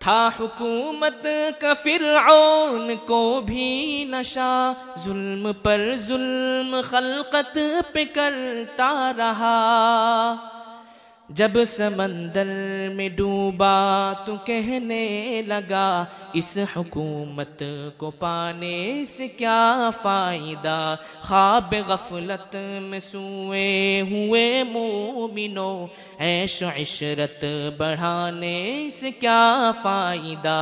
था हुकूमत का फिरऔन को भी नशा, जुल्म पर जुल्म खल्कत पे करता रहा। जब समंदर में डूबा तो कहने लगा, इस हुकूमत को पाने से क्या फ़ायदा। ख्वाब गफलत में सोए हुए मोमिनो, ऐश इशरत बढ़ाने से क्या फ़ायदा।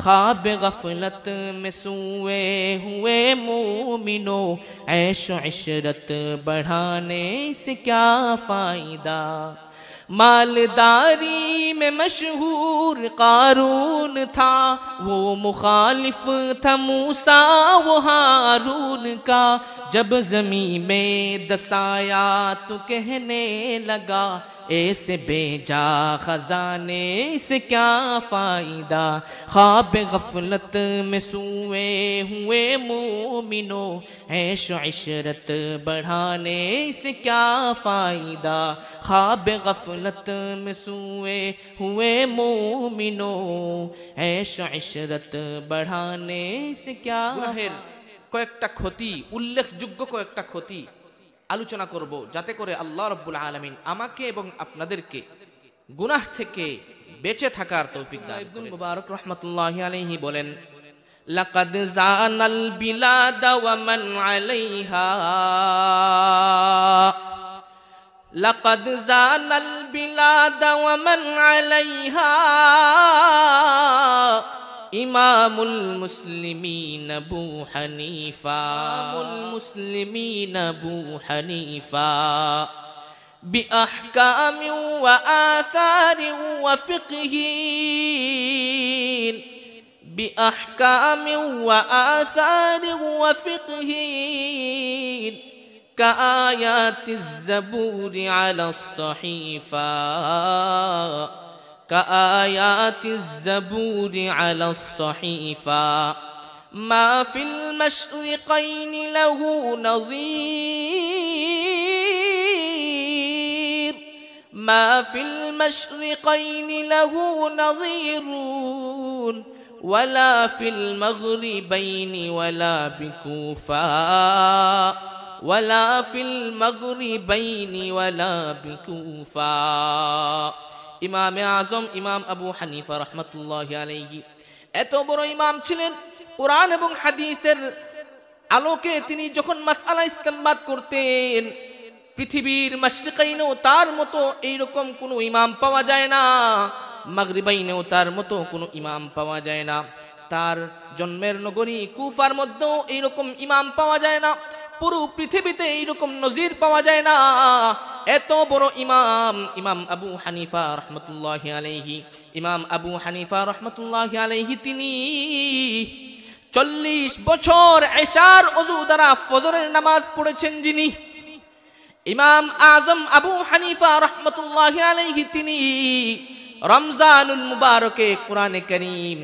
ख्वाब गफलत में सोए हुए मोमिनो, ऐश इशरत बढ़ाने से क्या फ़ायदा। मालदारी में मशहूर कारून था, वो मुखालिफ था मूसा वो हारून का। जब ज़मीं में दसाया तो कहने लगा, ऐसे बेजा खजाने से क्या फ़ायदा। ख्वाब गफलत में सोए हुए मोमिनो, ऐश इशरत बढ़ाने से क्या फ़ायदा। ख्वाब गफलत में सोए हुए मोमिनो, ऐश इशरत बढ़ाने से क्या। গুনাহের কয়েকটা ক্ষতি, উল্লেখযোগ্য কয়েকটা ক্ষতি আলোচনা করব, যাতে করে আল্লাহ রাব্বুল আলামিন আমাকে এবং আপনাদেরকে গুনাহ থেকে বেঁচে থাকার তৌফিক দান করেন। ইবনুল মুবারক রাহমাতুল্লাহি আলাইহি বলেন, লাকাদ জানাল বিলাদা ওয়া মান আলাইহা, লাকাদ জানাল বিলাদা ওয়া মান আলাইহা ইমামুল মুসলিমিন আবু হানিফা, ইমামুল মুসলিমিন আবু হানিফা بأحكام وآثار وفقه، بأحكام وآثار وفقه كآيات الزبور على الصحيفة، كآيات الزبور على الصحيفة ما في المشرقين له نظير، ما في المشرقين له نظير ولا في المغربين ولا بكوفة، ولا في المغربين ولا بكوفة। ইমাম আজম ইমাম আবু হানিফা রাহমাতুল্লাহি আলাইহি এত বড় ইমাম ছিলেন, কোরআন এবং হাদিসের আলোকে তিনি যখন মাসআলা ইস্তেমবাদ করতেন, পৃথিবীর মাশরিকাইনেও তার মতো এইরকম কোনো ইমাম পাওয়া যায় না, মাগরিবাইনেও তার মতো কোনো ইমাম পাওয়া যায় না, তার জন্মের নগরী কুফার মধ্যেও এইরকম ইমাম পাওয়া যায় না, পুরো পৃথিবীতে এইরকম নজির পাওয়া যায় না। এত বড় ইমাম ইমাম আবু হানিফা রাহমাতুল্লাহি আলাইহি, ইমাম আবু হানিফা রাহমাতুল্লাহি আলাইহি তিনি 40 বছর ইশার ওযু দ্বারা ফজরের নামাজ পড়েছেন যিনি। ইমাম আজম আবু হানিফা রাহমাতুল্লাহি আলাইহি তিনি রমজানুল মুবারকে কোরআনে কারীম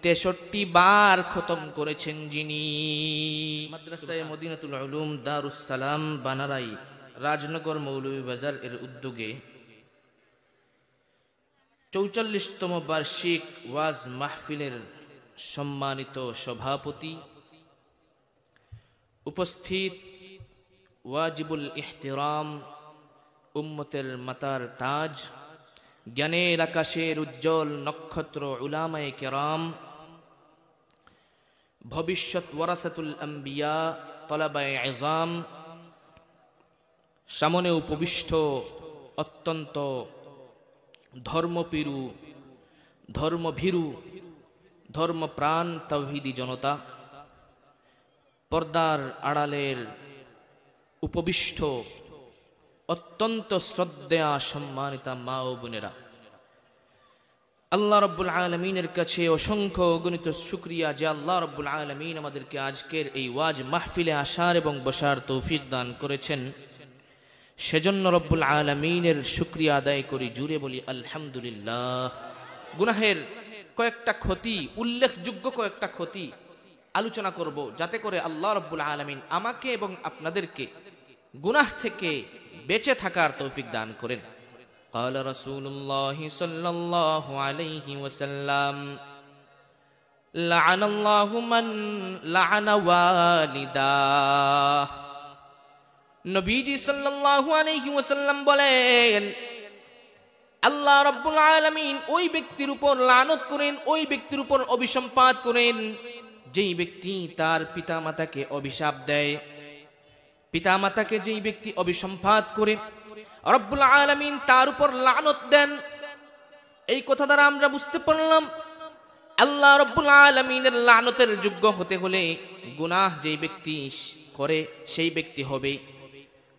63 বার খতম করেছেন যিনি। মাদ্রাসায়ে মদিনাতুল উলুম দারুস সালাম বানারাই রাজনগর মৌলভীবাজার এর উদ্যোগে 44তম বার্ষিক ওয়াজ মাহফিলের সম্মানিত সভাপতি, উপস্থিত ওয়াজিবুল ইহতিরাম উম্মতের মাতার তাজ, জ্ঞানের আকাশের উজ্জ্বল নক্ষত্র উলামায়ে কেরাম, ভবিষ্যৎ ওয়ারাসাতুল আম্বিয়া তলাবায়ে ইজাম, সামনে উপবিষ্ট অত্যন্ত ধর্মপীরু, ধর্মভীরু, ধর্মপ্রাণ তাওহীদি জনতা, পর্দার আড়ালের উপবিষ্ট অত্যন্ত শ্রদ্ধেয়া সম্মানিতা মা ও বোনেরা, আল্লাহ রাব্বুল আলামিনের কাছে অসংখ্য অগণিত শুকরিয়া যে আল্লাহ রাব্বুল আলামিন আমাদেরকে আজকের এই ওয়াজ মাহফিলে আসার এবং বসার তৌফিক দান করেছেন। সেজন্য রব্বুল আলামিনের শুকরিয়া আদায় করি, জুড়ে বলি আলহামদুলিল্লাহ। গুনাহের কয়েকটা ক্ষতি, উল্লেখযোগ্য কয়েকটা ক্ষতি আলোচনা করব, যাতে করে আল্লাহ রাব্বুল আলামিন আমাকে এবং আপনাদেরকে গুনাহ থেকে বেঁচে থাকার তৌফিক দান করেন। قال رسول الله صلى الله عليه وسلم লাআনাল্লাহু মান লাআনা ওয়ালিদাহ। নবীজি সাল্লাল্লাহু আলাইহি ওয়াসাল্লাম বলেন, আল্লাহ রাব্বুল আলামিন ওই ব্যক্তির উপর লানত করেন, ওই ব্যক্তির উপর অভিসম্পাত করেন যেই ব্যক্তি তার পিতামাতাকে অভিশাপ দেয়। পিতামাতাকে যেই ব্যক্তি অভিসম্পাত করে রব্বুল আলামিন তার উপর লানত দেন। এই কথা দ্বারা আমরা বুঝতে পারলাম আল্লাহ রাব্বুল আলামিনের লানতের যোগ্য হতে হলে গুনাহ যেই ব্যক্তি করে সেই ব্যক্তি হবে।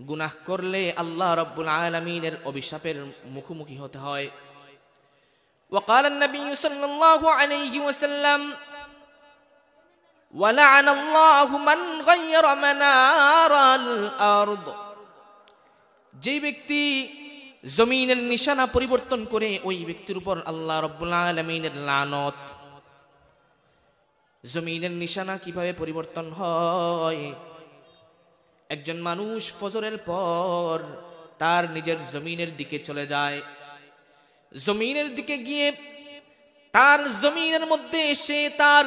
গুনাহ করলে আল্লাহ রাব্বুল আলামিনের অভিশাপের মুখোমুখি হতে হয়। وقال النبي صلى الله عليه وسلم ولعن الله من غير منار الارض। যে ব্যক্তি জমিনের নিশানা পরিবর্তন করে ওই ব্যক্তির উপর আল্লাহ রাব্বুল আলামিনের লানত। জমিনের নিশানা কিভাবে পরিবর্তন হয়? একজন মানুষ ফজরের পর তার নিজের জমিনের দিকে চলে যায়, জমিনের দিকে গিয়ে তার জমিনের মধ্যে এসে তার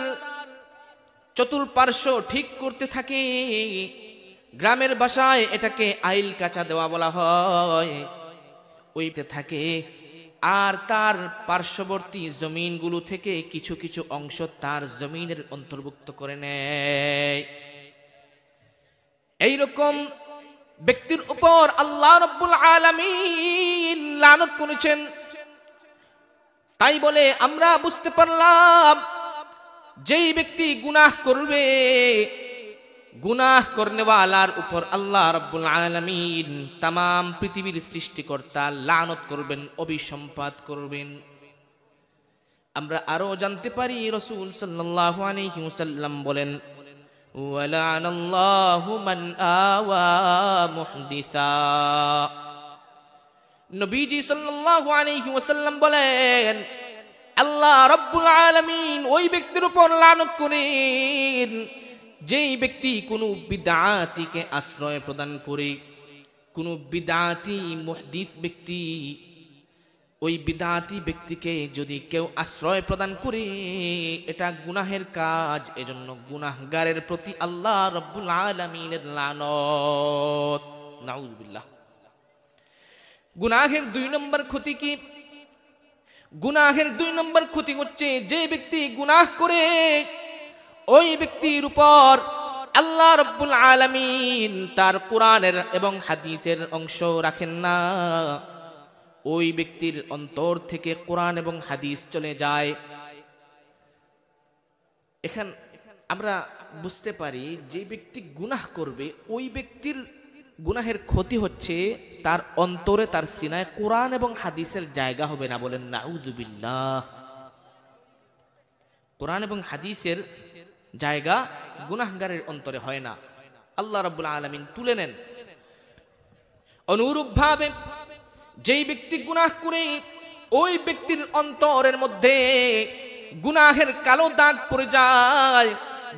চতুর্পার্শ্ব ঠিক করতে থাকে। গ্রামের ভাষায় এটাকে আইল কাঁচা দেওয়া বলা হয়। ওইতে থাকে আর তার পার্শ্ববর্তী জমিনগুলো থেকে কিছু কিছু অংশ তার জমিনের অন্তর্ভুক্ত করে নেয়। এইরকম ব্যক্তির উপর আল্লাহ রাব্বুল আলামিন লানত করেছেন। তাই বলে আমরা বুঝতে পারলাম যেই ব্যক্তি গুনাহ করবে, গুনাহ করনেওয়ালার উপর আল্লাহ রাব্বুল আলামিন तमाम পৃথিবীর সৃষ্টিকর্তা লানত করবেন, অভিসম্পাত করবেন। আমরা আরো জানতে পারি রাসূল সাল্লাল্লাহু আলাইহি ওয়াসাল্লাম বলেন, ওয়ালানাল্লাহু মান আওয়া মুহদিসা। নবীজি সাল্লাল্লাহু আলাইহি ওয়াসাল্লাম বলেন, আল্লাহ রাব্বুল আলামিন ওই ব্যক্তির উপর লানত করেন যেই ব্যক্তি কোনো বিদআতিকে আশ্রয় প্রদান করে। কোনো বিদআতি মুহদিস ব্যক্তি, ওই বিদআতি ব্যক্তিকে যদি কেউ আশ্রয় প্রদান করে এটা গুনাহের কাজ। এজন্য গুনাহগারের প্রতি আল্লাহ রাব্বুল আলামিনের লানত। নাউযুবিল্লাহ। গুনাহের 2 নম্বর ক্ষতি কি? গুনাহের 2 নম্বর ক্ষতি হচ্ছে যে ব্যক্তি গুনাহ করে ওই ব্যক্তির উপর আল্লাহ রাব্বুল আলামিন তার কোরআনের এবং হাদিসের অংশ রাখেন না। ওই ব্যক্তির অন্তর থেকে কোরআন এবং হাদিস চলে যায়। এখান আমরা বুঝতে পারি যে ব্যক্তি গুনাহ করবে ওই ব্যক্তির গুনাহের ক্ষতি হচ্ছে তার অন্তরে, তার সিনায় কোরআন এবং হাদিসের জায়গা হবে না। বলেন নাউযুবিল্লাহ। কোরআন এবং হাদিসের জায়গা গুনাহগারের অন্তরে হয় না, আল্লাহ রাব্বুল আলামিন তুলে নেন। অনুরূপ ভাবে যেই ব্যক্তি গুনাহ করে ওই ব্যক্তির অন্তরের মধ্যে গুনাহের কালো দাগ পড়ে যায়,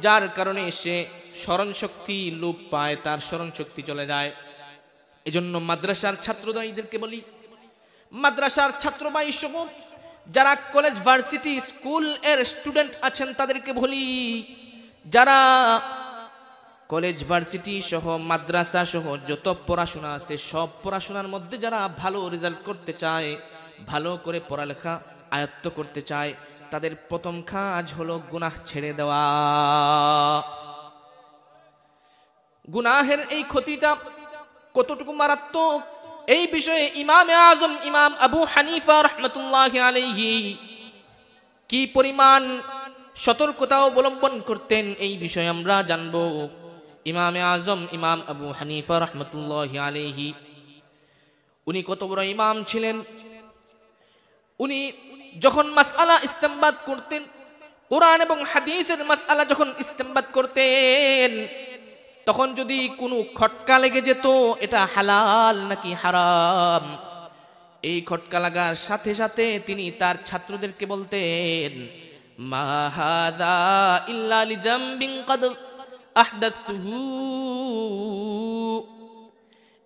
যার কারণে সে স্মরণ শক্তি লোপ পায়, তার স্মরণ শক্তি চলে যায়। এজন্য মাদ্রাসার ছাত্রদেরকে বলি, মাদ্রাসার ছাত্র ভাই সহ যারা কলেজ ভার্সিটি স্কুল এর স্টুডেন্ট আছেন তাদেরকে বলি, যারা কলেজ ভার্সিটি সহ মাদ্রাসা সহ যত পড়াশোনা আছে সব পড়াশোনার মধ্যে যারা ভালো রেজাল্ট করতে চায়, ভালো করে পড়ালেখা আয়ত্ত করতে চায়, তাদের প্রথম কাজ হলো গুনাহ ছেড়ে দেওয়া। গুনাহের এই ক্ষতিটা কতটুকু মারাত্মক এই বিষয়ে ইমামে আজম ইমাম আবু হানিফা রাহমাতুল্লাহি আলাইহি কি পরিমাণ সতর্কতা অবলম্বন করতেন এই বিষয়ে আমরা জানব। ইমামে আজম ইমাম আবু হানিফা রাহমাতুল্লাহি আলাইহি উনি কত বড় ইমাম ছিলেন। উনি যখন মাসআলা ইস্তেমবাদ করতেন, কোরআন এবং হাদিসের মাসআলা যখন ইস্তেমবাদ করতেন, তখন যদি কোনো খটকা লেগে যেত এটা হালাল নাকি হারাম, এই খটকা লাগার সাথে সাথে তিনি তার ছাত্রদেরকে বলতেন, মা হাযা ইল্লা লিযামবিন ক্বাদ আহদাসতুহু,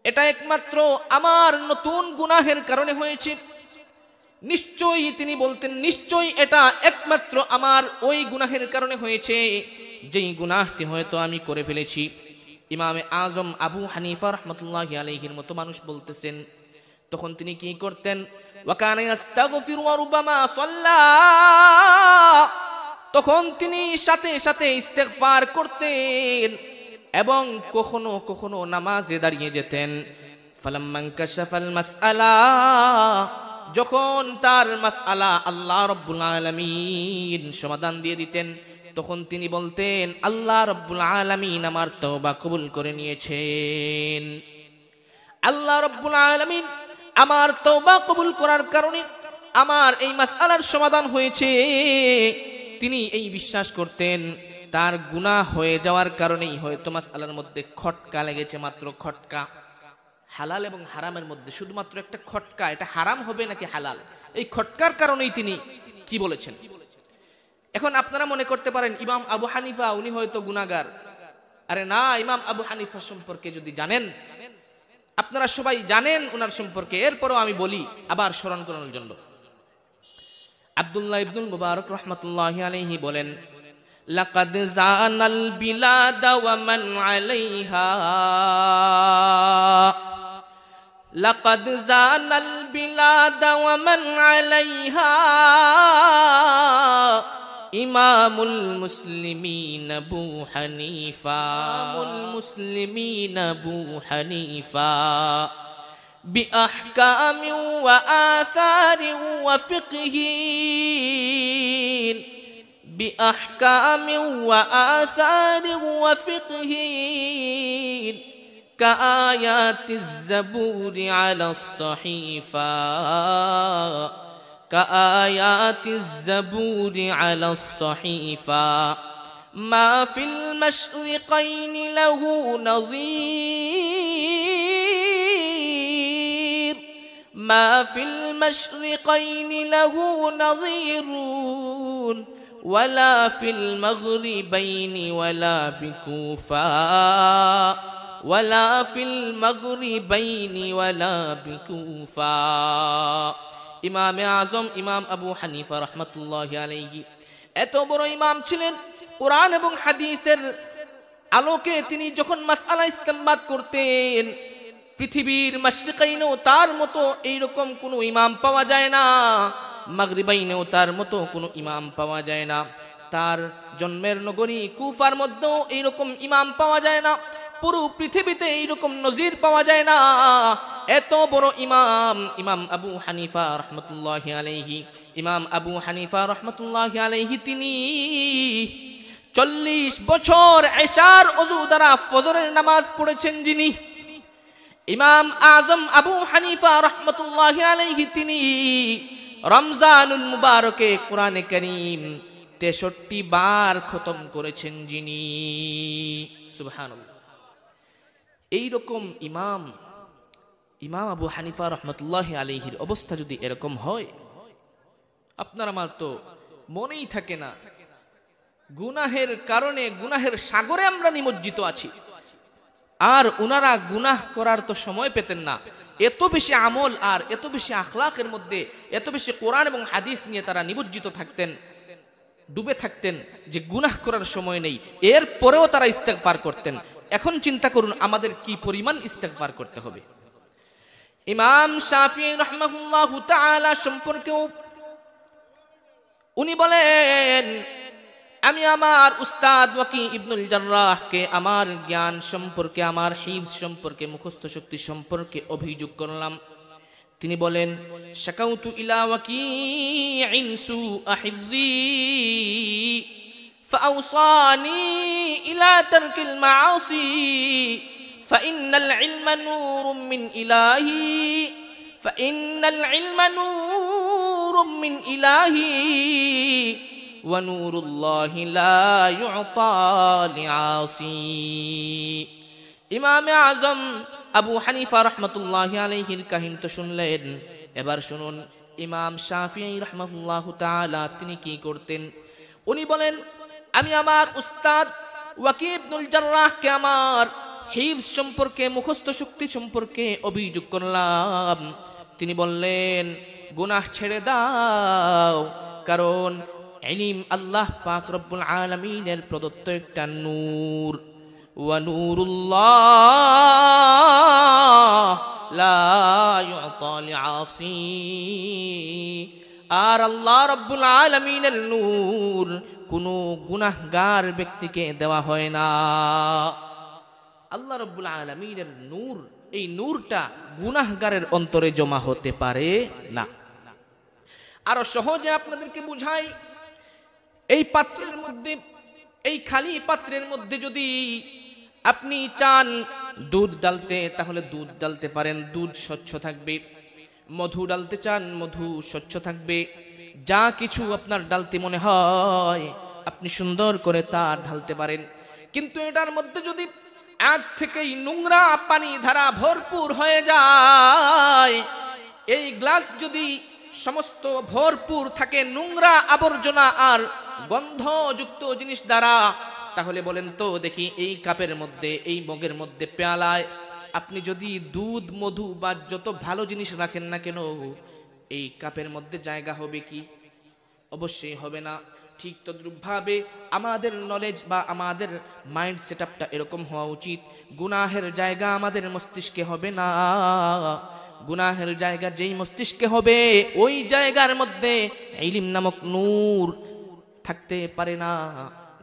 এটা একমাত্র আমার নতুন গুনাহের কারণে হয়েছে। নিশ্চয়ই তিনি বলতেন, নিশ্চয়ই এটা একমাত্র আমার ওই গুনাহের কারণে হয়েছে যেই গুনাহটি হয়তো আমি করে ফেলেছি। ইমামে আজম আবু হানিফা রাহমাতুল্লাহি আলাইহির মতো মানুষ বলতেছেন। তখন তিনি কি করতেন? ওয়াকানা ইস্তাগফিরু ওয়া রুবামা সাল্লা, তখন তিনি সাথে সাথে ইস্তেগফার করতেন এবং কখনো কখনো নামাজে দাঁড়িয়ে যেতেন। ফালাম্মান কাশাফাল মাসআলা, যখন তার মাসআলা আল্লাহ রাব্বুল আলামিন সমাধান দিয়ে দিতেন, তখন তিনি বলতেন, আল্লাহ রাব্বুল আলামিন আমার তওবা কবুল করে নিয়েছেন। আল্লাহ রাব্বুল আলামিন আমার তওবা কবুল করার কারণে আমার এই মাসআলার সমাধান হয়েছে। তিনি এই বিশ্বাস করতেন তার গুনাহ হয়ে যাওয়ার কারণেই হয়তো মাসআলার মধ্যে খটকা লেগেছে, মাত্র খটকা। হালাল এবং হারামের মধ্যে শুধুমাত্র একটা খটকা, এটা হারাম হবে নাকি হালাল, এই খটকার কারণেই তিনি কি বলেছেন। এখন আপনারা মনে করতে পারেন ইমাম আবু হানিফা উনি হয়তো গুনাহগার। আরে না, ইমাম আবু হানিফা সম্পর্কে যদি জানেন, আপনারা সবাই জানেন ওনার সম্পর্কে, এরপরও আমি বলি আবার স্মরণ করানোর জন্য। আব্দুল্লাহ ইবনুল মুবারক রাহমাতুল্লাহি আলাইহি বলেন, লাকাদ জানাল বিলাদা ওয়া মান আলাইহা, লাকাদ জানাল বিলাদা ওয়া মান আলাইহা ইমামুল মুসলিমিন আবু হানিফা, ইমামুল মুসলিমিন আবু হানিফা بأحكام وآثار وفقه، بأحكام وآثار وفقه كآيات الزبور على الصحيفة، كآيات الزبور على الصحيفة ما في المشرقين له نظير، ما في المشرقين له نظير ولا في المغربين ولا بكوفا، ولا في المغربين ولا بكوفا। ইমাম আজম ইমাম আবু হানিফা রাহমাতুল্লাহি আলাইহি এত বড় ইমাম ছিলেন, কোরআন এবং হাদিসের আলোকে তিনি যখন মাসআলা ইস্তেমবাদ করতেন, পৃথিবীর মাশরিকাইনেও তার মতো এইরকম কোনো ইমাম পাওয়া যায় না, মাগরিবাইনেও তার মতো কোনো ইমাম পাওয়া যায় না, তার জন্মের নগরী কুফার মধ্যেও এইরকম ইমাম পাওয়া যায় না, পুরো পৃথিবীতে এইরকম নজির পাওয়া যায় না। এত বড় ইমাম ইমাম আবু হানিফা রাহমাতুল্লাহি আলাইহি, ইমাম আবু হানিফা রাহমাতুল্লাহি আলাইহি তিনি 40 বছর এশার ওযু দ্বারা ফজরের নামাজ পড়েছেন যিনি। ইমাম আজম আবু হানিফা রাহমাতুল্লাহি আলাইহি তিনি রমজানুল মুবারকে কোরআনে কারীম 63 বার খতম করেছেন যিনি। সুবহানাল্লাহ। এইরকম ইমাম ইমাম আবু হানিফা রাহমাতুল্লাহি আলাইহির অবস্থা যদি এরকম হয়, আপনার আমার তো মনেই থাকে না গুনাহের কারণে গুনাহের সাগরে আমরা নিমজ্জিত আছি। আর উনারা গুনাহ করার তো সময় পেতেন না, এত বেশি আমল আর এত বেশি আখলাকের মধ্যে, এত বেশি কোরআন এবং হাদিস নিয়ে তারা নিমজ্জিত থাকতেন, ডুবে থাকতেন যে গুনাহ করার সময় নেই, এরপরেও তারা ইস্তেগফার করতেন। এখন চিন্তা করুন আমাদের কি পরিমাণ ইস্তেগফার করতে হবে। ইমাম শাফিঈ রাহমাহুল্লাহু তাআলা সম্পর্কেও উনি বলেন, আমি আমার উস্তাদ ওয়াকি ইবনুল জাররাহকে আমার জ্ঞান সম্পর্কে, আমার হিফজ সম্পর্কে, মুখস্থ শক্তি সম্পর্কে অভিযোগ করলাম। তিনি বলেন, শাকাউতু ইলা ওয়াকিইন সুআ হিফজি ফাআওসানি ইলা তারকিল মাআসি ফাইন্নাল ইলমা নূরুম মিন ইলাহি, ফাইন্নাল ইলমা নূরুম মিন ইলাহি ওয়া নূরুল্লাহি লা ইউতা লিআসি। ইমাম আজম আবু হানিফা রাহমাতুল্লাহি আলাইহির কাহিনী তো শুনলেন, এবার শুনুন ইমাম শাফিঈ রাহমাতুল্লাহু তাআলা তিনি কি করতেন। উনি বলেন, আমি আমার উস্তাদ ওয়াকি ইবনুল জাররাহকে আমার হিফজ সম্পর্কে, মুখস্থ শক্তি সম্পর্কে অভিযোগ করলাম। তিনি বললেন, গুনাহ ছেড়ে দাও, কারণ ইলম আল্লাহ পাক রব্বুল আলামিনের প্রদত্ত একটা নূর। ওয়া নূরুল্লাহ লা ইউতা লিআসি, আর আল্লাহ রব্বুল আলামিনের নূর কোনো গুনাহগার ব্যক্তিকে দেওয়া হয় না। আল্লাহ রব্বুল আলামিনের নূর, এই নূরটা গুনাহগারের অন্তরে জমা হতে পারে না। আরো সহজে আপনাদেরকে বুঝাই, এই পাত্রের মধ্যে, এই খালি পাত্রের মধ্যে যদি আপনি চান দুধ ডালতে, তাহলে দুধ ডালতে পারেন, দুধ স্বচ্ছ থাকবে। মধু ডালতে চান, মধু স্বচ্ছ থাকবে। যা কিছু আপনার ডালতে মনে হয় আপনি সুন্দর করে তা ঢালতে পারেন। কিন্তু এটার মধ্যে যদি আগ থেকেই নোংরা পানি ধারা ভরপুর হয়ে যায়, এই গ্লাস যদি সমস্ত ভরপুর থাকে নোংরা আবর্জনা আর গন্ধযুক্ত জিনিস দ্বারা, তাহলে বলেন তো দেখি এই কাপের মধ্যে, এই মগের মধ্যে, পেয়ালায় আপনি যদি দুধ, মধু বা যত ভালো জিনিস রাখেন না কেন, এই কাপের মধ্যে জায়গা হবে কি? অবশ্যই হবে না। ঠিক তদ্রূপভাবে আমাদের নলেজ বা আমাদের মাইন্ড সেটআপটা এরকম হওয়া উচিত। গুনাহের জায়গা আমাদের মস্তিষ্কে হবে না। গুনাহের জায়গা যেই মস্তিষ্কে হবে, ওই জায়গার মধ্যে ইলম নামক নূর থাকতে পারে না।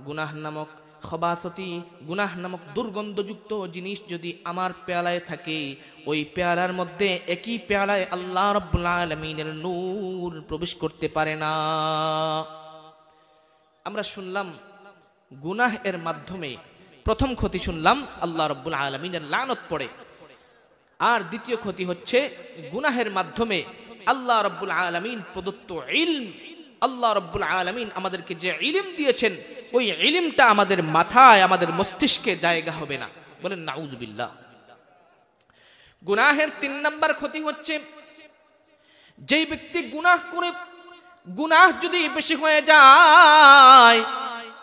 গুনাহ নামক খবাসতি, গুনাহ নামক দুর্গন্ধযুক্ত জিনিস যদি আমার পেয়ালায় থাকে, ওই পেয়ালার মধ্যে, একই পেয়ালায় আল্লাহ রাব্বুল আলামিনের নূর প্রবেশ করতে পারে না। আমরা শুনলাম গুনাহ এর মাধ্যমে প্রথম ক্ষতি শুনলাম আল্লাহ রাব্বুল আলামিনের লানত পড়ে, আর দ্বিতীয় ক্ষতি হচ্ছে গুনাহের মাধ্যমে আল্লাহ রাব্বুল আলামিন প্রদত্ত ইলম, আল্লাহ রাব্বুল আলামিন আমাদেরকে যে ইলম দিয়েছেন, ওই ইলমটা আমাদের মাথায়, আমাদের মস্তিষ্কে জায়গা হবে না। বলেন নাউযুবিল্লাহ। গুনাহের 3 নাম্বার ক্ষতি হচ্ছে, যেই ব্যক্তি গুনাহ করে, গুনাহ যদি বেশি হয়ে যায়,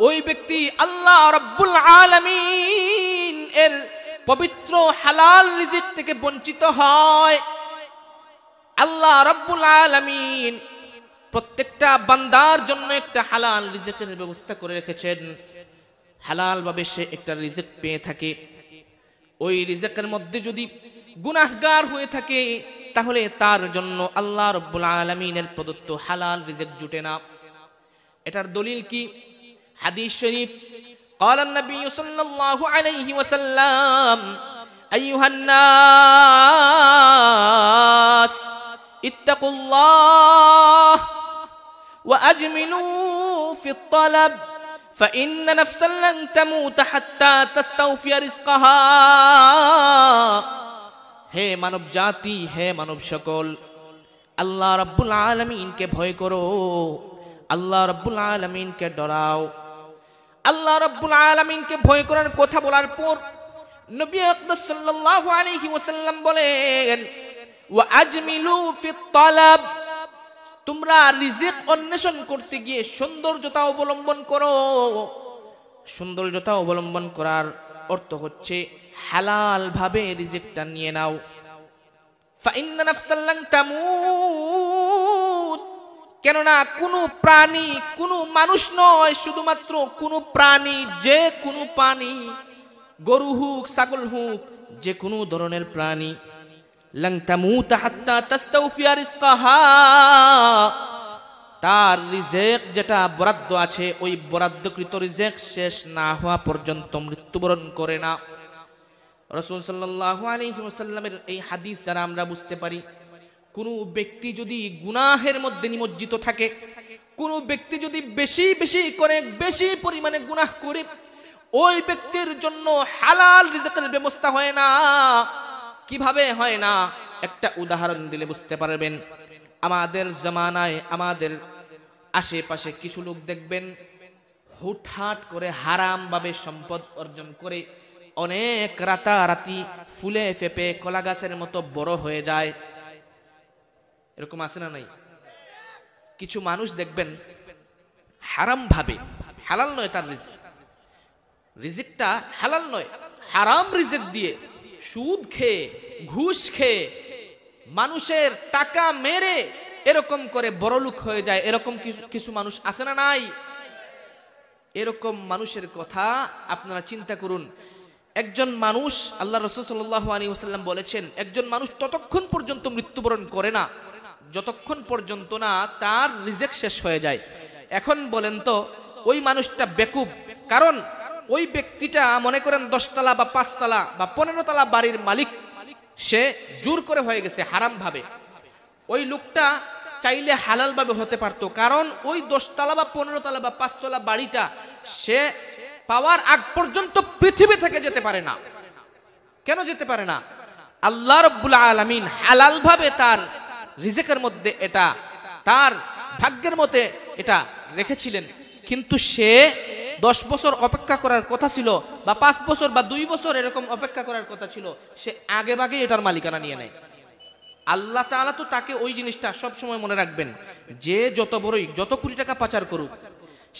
ওই ব্যক্তি আল্লাহ রাব্বুল আলামিন এর পবিত্র হালাল রিজিক থেকে বঞ্চিত হয়। আল্লাহ রাব্বুল আলামিন প্রত্যেকটা বান্দার জন্য একটা হালাল রিজিকের ব্যবস্থা করে রেখেছেন। হালাল ভাবে সে একটা রিজিক পেয়ে থাকে। ওই রিজিকের মধ্যে যদি গুনাহগার হয়ে থাকে, তাহলে তার জন্য আল্লাহ রাব্বুল আলামিনের প্রদত্ত হালাল রিজিক জুটে না। এটার দলিল কি? হাদিস শরীফ, قال النبي صلى الله عليه وسلم أيها الناس اتقوا الله وأجملوا في الطلب فإن نفسا لن تموت حتى تستوفي رزقها। হে মানব জাতি, হে মানব সকল, আল্লাহ রাব্বুল আলামিনকে ভয় করো, আল্লাহ রাব্বুল আলামিনকে ডরাও। আল্লাহ রাব্বুল আলামিনকে ভয় করার কথা বলার পর নবী আকরাম সাল্লাল্লাহু আলাইহি ওয়াসাল্লাম বলেন, ওয়া আজমিলু ফিত তালাব, তোমরা রিজিক অন্বেষণ করতে গিয়ে সৌন্দর্যতা অবলম্বন করো। সৌন্দর্যতা অবলম্বন করার অর্থ হচ্ছে হালাল ভাবে রিজিকটা নিয়ে নাও। ফাইন্না নাফসান লান তামুত, কেননা কোনো প্রাণী, কোনো মানুষ নয়, শুধুমাত্র কোনো প্রাণী, যে কোনো প্রাণী, গরু হোক, ছাগল হোক, যে কোনো ধরনের প্রাণী, লান তামুত হাত্তা তাস্তাউফিয়া রিজকাহা, তার রিজিক যেটা বরাদ্দ আছে, ওই বরাদ্দকৃত রিজিক শেষ না হওয়া পর্যন্ত মৃত্যুবরণ করে না। রাসূল সাল্লাল্লাহু আলাইহি ওয়াসাল্লামের এই হাদিস দ্বারা আমরা বুঝতে পারি, কোন ব্যক্তি যদি গুনাহের মধ্যে নিমজ্জিত থাকে, কোন ব্যক্তি যদি বেশি বেশি করে, বেশি পরিমাণে গুনাহ করে, ওই ব্যক্তির জন্য হালাল রিজিকের ব্যবস্থা হয় না। কিভাবে হয় না? একটা উদাহরণ দিলে বুঝতে পারবেন। আমাদের জামানায়, আমাদের আশেপাশে কিছু লোক দেখবেন হুটহাট করে হারাম ভাবে সম্পদ অর্জন করে অনেক রাতারাতি ফুলে ফেপে কলা গাছের মতো বড় হয়ে যায়। এরকম আছে না নাই? কিছু মানুষ দেখবেন হারাম ভাবে, হালাল নয় তার রিজিক, রিজিকটা হালাল নয়, হারাম রিজিক দিয়ে, সুদ খেয়ে, ঘুষ খেয়ে, মানুষের টাকা মেরে এরকম করে বড়লোক হয়ে যায়, এরকম কিছু মানুষ আছে না নাই? এরকম মানুষের কথা আপনারা চিন্তা করুন। একজন মানুষ, আল্লাহ রাসূল সাল্লাল্লাহু আলাইহি ওয়াসাল্লাম বলেছেন, একজন মানুষ ততক্ষণ পর্যন্ত মৃত্যুবরণ করে না যতক্ষণ পর্যন্ত না তার রিজেক শেষ হয়ে যায়। এখন বলেন তো ওই মানুষটা বেকুব, কারণ ওই ব্যক্তিটা মনে করেন 10 তলা বা 5 তলা বা 15 তলা বাড়ির মালিক, সে জোর করে হয়ে গেছে হারাম ভাবে। ওই লোকটা চাইলে হালাল ভাবে হতে পারতো, কারণ ওই 10 তলা বা 15 তলা বা 5 তলা বাড়িটা সে পাওয়ার আগ পর্যন্ত পৃথিবী থেকে যেতে পারে না। কেন যেতে পারে না? আল্লাহ রাব্বুল আলামিন হালাল ভাবে তার রিজেকের মধ্যে এটা তার ভাগ্যের মধ্যে এটা রেখেছিলেন, কিন্তু সে 10 বছর অপেক্ষা করার কথা ছিল, বা 5 বছর বা 2 বছর এরকম অপেক্ষা করার কথা ছিল, সে আগে ভাগে এটার মালিকানা নিয়ে নেয়। আল্লাহ তাআলা তো তাকে ওই জিনিসটা সব সময় মনে রাখবেন, যে যত বড়ই যত কোটি টাকা পাচার করুক,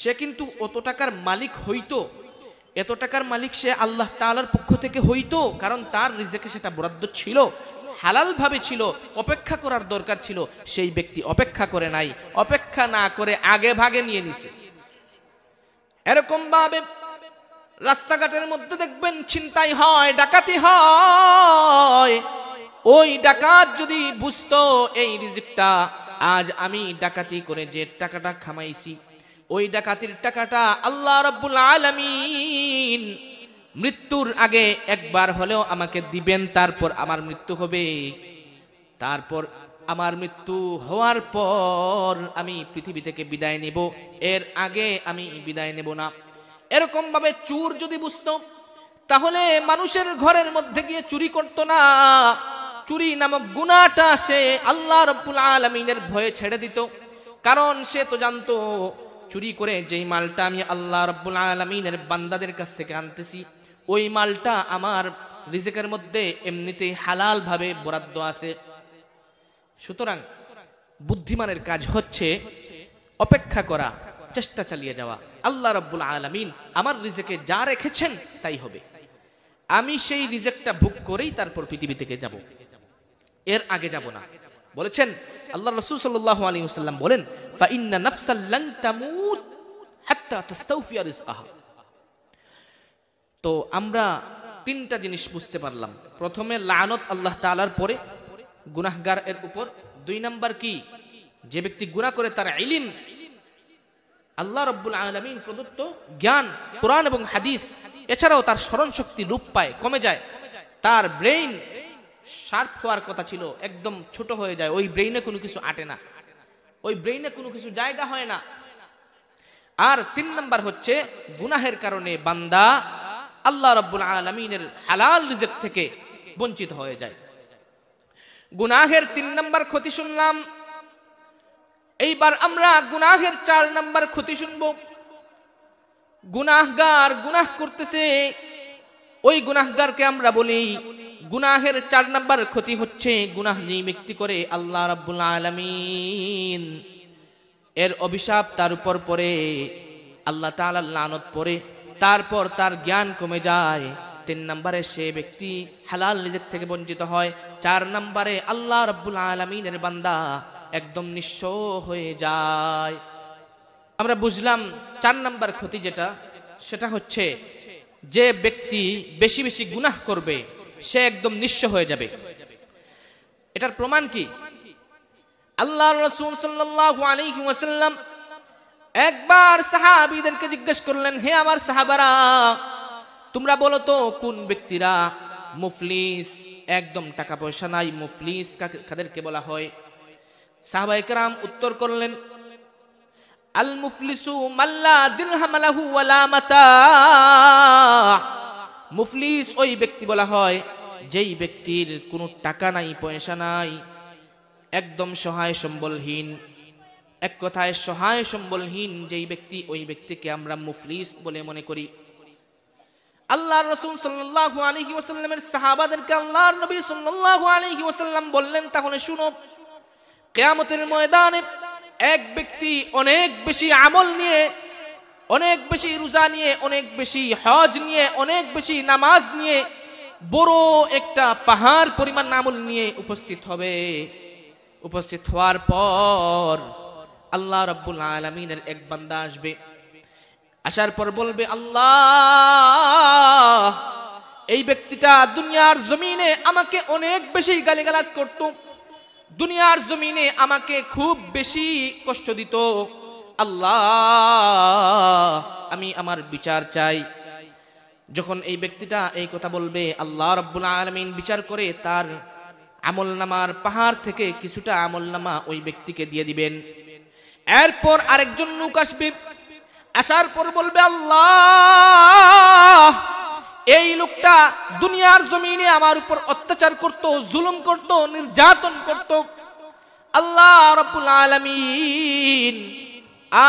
সে কিন্তু অত টাকার মালিক হইতো, এত টাকার মালিক সে আল্লাহ তাআলার পক্ষ থেকে হইতো, কারণ তার রিজেকে সেটা বরাদ্দ ছিল, হালাল ভাবে ছিল, অপেক্ষা করার দরকার ছিল। সেই ব্যক্তি অপেক্ষা করে নাই, অপেক্ষা না করে আগে ভাগে নিয়ে নিছে। এরকম ভাবে রাস্তাঘাটের মধ্যে দেখবেন ছিনতাই হয়, ডাকাতি হয়। ওই ডাকাত যদি বুঝতো এই রিজিকটা আজ আমি ডাকাতি করে যে টাকাটা কামাইছি, ওই ডাকাতির টাকাটা আল্লাহ রাব্বুল আলামিন মৃত্যুর আগে একবার হলেও আমাকে দিবেন, তারপর আমার মৃত্যু হবে, তারপর আমার মৃত্যু হওয়ার পর আমি পৃথিবী থেকে বিদায় নেব, এর আগে আমি বিদায় নেব না। এরকম ভাবে চোর যদি বুঝতো, তাহলে মানুষের ঘরের মধ্যে গিয়ে চুরি করতো না। চুরি নামক গুনাহটা সে আল্লাহ রাব্বুল আলামিনের ভয়ে ছেড়ে দিত, কারণ সে তো জানতো চুরি করে যেই মালটা আমি আল্লাহ রাব্বুল আলামিনের বান্দাদের কাছ থেকে আনতেছি, ওই মালটা আমার রিজিকের মধ্যে এমনিতেই হালাল ভাবে বরাদ্দ আছে। সুতরাং বুদ্ধিমানের কাজ হচ্ছে অপেক্ষা করা, চেষ্টা চালিয়ে যাওয়া। আল্লাহ রাব্বুল আলামিন আমার রিজিকে যা রেখেছেন তাই হবে, আমি সেই রিজিকটা ভোগ করেই তারপর পৃথিবী থেকে যাব, এর আগে যাব না। বলেছেন আল্লাহ রাসূল সাল্লাল্লাহু আলাইহি ওয়াসাল্লাম বলেন, ফা ইন্না নাফসাল লান তামুত হাত্তা তাস্তাওফিয়া রিজকাহা। তো আমরা তিনটা জিনিস বুঝতে পারলাম। প্রথমে লানত আল্লাহ তাআলার, পরে গুনাহগার এর উপর। 2 নাম্বার কি? যে ব্যক্তি গুনাহ করে তার ইলম, আল্লাহ রাব্বুল আলামিন প্রদত্ত জ্ঞান, কোরআন এবং হাদিস, এছাড়াও তার স্মরণ শক্তি লোপ পায়, কমে যায়, তার ব্রেইন শার্প হওয়ার কথা ছিল একদম ছোট হয়ে যায়, ওই ব্রেইনে কোনো কিছু আটে না, ওই ব্রেইনে কোনো কিছু জায়গা হয় না। আর 3 নাম্বার হচ্ছে গুনাহের কারণে বান্দা আল্লাহ রাব্বুল আলামিনের হালাল রিজিক থেকে বঞ্চিত হয়ে যায়। গুনাহের 3 নাম্বার ক্ষতি শুনলাম, এইবার আমরা গুনাহের 4 নাম্বার ক্ষতি শুনব। গুনাহগার গুনাহ করতেছে, ওই গুনাহগারকে আমরা বলি গুনাহের 4 নাম্বার ক্ষতি হচ্ছে গুনাহ যেই ব্যক্তি করে আল্লাহ রাব্বুল আলামিন এর অভিশাপ তার উপর পড়ে, আল্লাহ তাআলার লানত পড়ে, তারপর তার জ্ঞান কমে যায়। 3 নম্বরে সে ব্যক্তি হালাল রিজিক থেকে বঞ্চিত হয়। 4 নম্বরে আল্লাহ রাব্বুল আলামিনের বান্দা একদম নিঃস্ব হয়ে যায়। আমরা বুঝলাম 4 নম্বর ক্ষতি যেটা, সেটা হচ্ছে যে ব্যক্তি বেশি বেশি গুনাহ করবে সে একদম নিঃস্ব হয়ে যাবে। এটার প্রমাণ কি? আল্লাহর রাসূল সাল্লাল্লাহু আলাইহি ওয়াসাল্লাম একবার সাহাবীদেরকে জিজ্ঞেস করলেন, হে আমার সাহাবারা, তোমরা বলো তো কোন ব্যক্তিরা মুফলিস, একদম টাকা পয়সা নাই, মুফলিস কাদেরকে বলা হয়? সাহাবায়ে কেরাম উত্তর করলেন, আল মুফলিসু মাল্লা দিরহাম লাহু ওয়ালা মাতা। মুফলিস ওই ব্যক্তি বলা হয় যেই ব্যক্তির কোনো টাকা নাই, পয়সা নাই, একদম সহায় সম্বলহীন। এক কথায় সহায় সম্বলহীন যেই ব্যক্তি, ওই ব্যক্তিকে আমরা মুফলিস বলে মনে করি। আল্লাহর রাসূল সাল্লাল্লাহু আলাইহি ওয়াসাল্লামের সাহাবাদেরকে আল্লাহর নবী সাল্লাল্লাহু আলাইহি ওয়াসাল্লাম বললেন, তাহলে শুনো, কিয়ামতের ময়দানে এক ব্যক্তি অনেক বেশি আমল নিয়ে, অনেক বেশি রোজা নিয়ে, অনেক বেশি হজ নিয়ে, অনেক বেশি নামাজ নিয়ে, বড় একটা পাহাড় পরিমাণ আমল নিয়ে উপস্থিত হবে। উপস্থিত হওয়ার পর আল্লাহ রাব্বুল আলামিনের এক বান্দা আসবে, আসার পর বলবে, আল্লাহ, এই ব্যক্তিটা দুনিয়ার জমিনে আমাকে অনেক বেশি গালিগালাজ করত, দুনিয়ার জমিনে আমাকে খুব বেশি কষ্ট দিত, আল্লাহ আমি আমার বিচার চাই। যখন এই ব্যক্তিটা এই কথা বলবে, আল্লাহ রাব্বুল আলামিন বিচার করে তার আমলনামার পাহাড় থেকে কিছুটা আমলনামা ওই ব্যক্তিকে দিয়ে দিবেন। এরপর আরেকজন লোক আসবে, আসার পর বলবে, আল্লাহ, এই লোকটা দুনিয়ার জমিনে আমার উপর অত্যাচার করত, জুলুম করত, নির্যাতন করত, আল্লাহ রাব্বুল আলামিন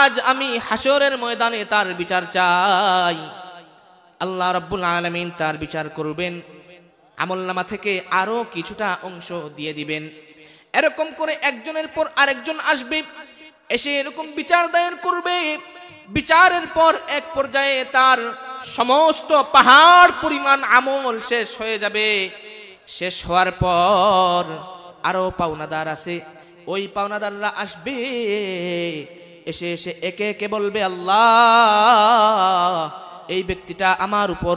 আজ আমি হাসরের ময়দানে তার বিচার চাই। আল্লাহ রাব্বুল আলামিন তার বিচার করবেন, আমলনামা থেকে আরো কিছুটা অংশ দিয়ে দিবেন। এরকম করে একজনের পর আরেকজন আসবে, এসে এরকম বিচার দায়ের করবে। বিচারের পর এক পর্যায়ে তার সমস্ত পাহাড় পরিমাণ আমল শেষ হয়ে যাবে। শেষ হওয়ার পর আরো পাওনাদার আছে, ওই পাওনাদাররা আসবে, এসে এসে একে একে বলবে, আল্লাহ, এই ব্যক্তিটা আমার উপর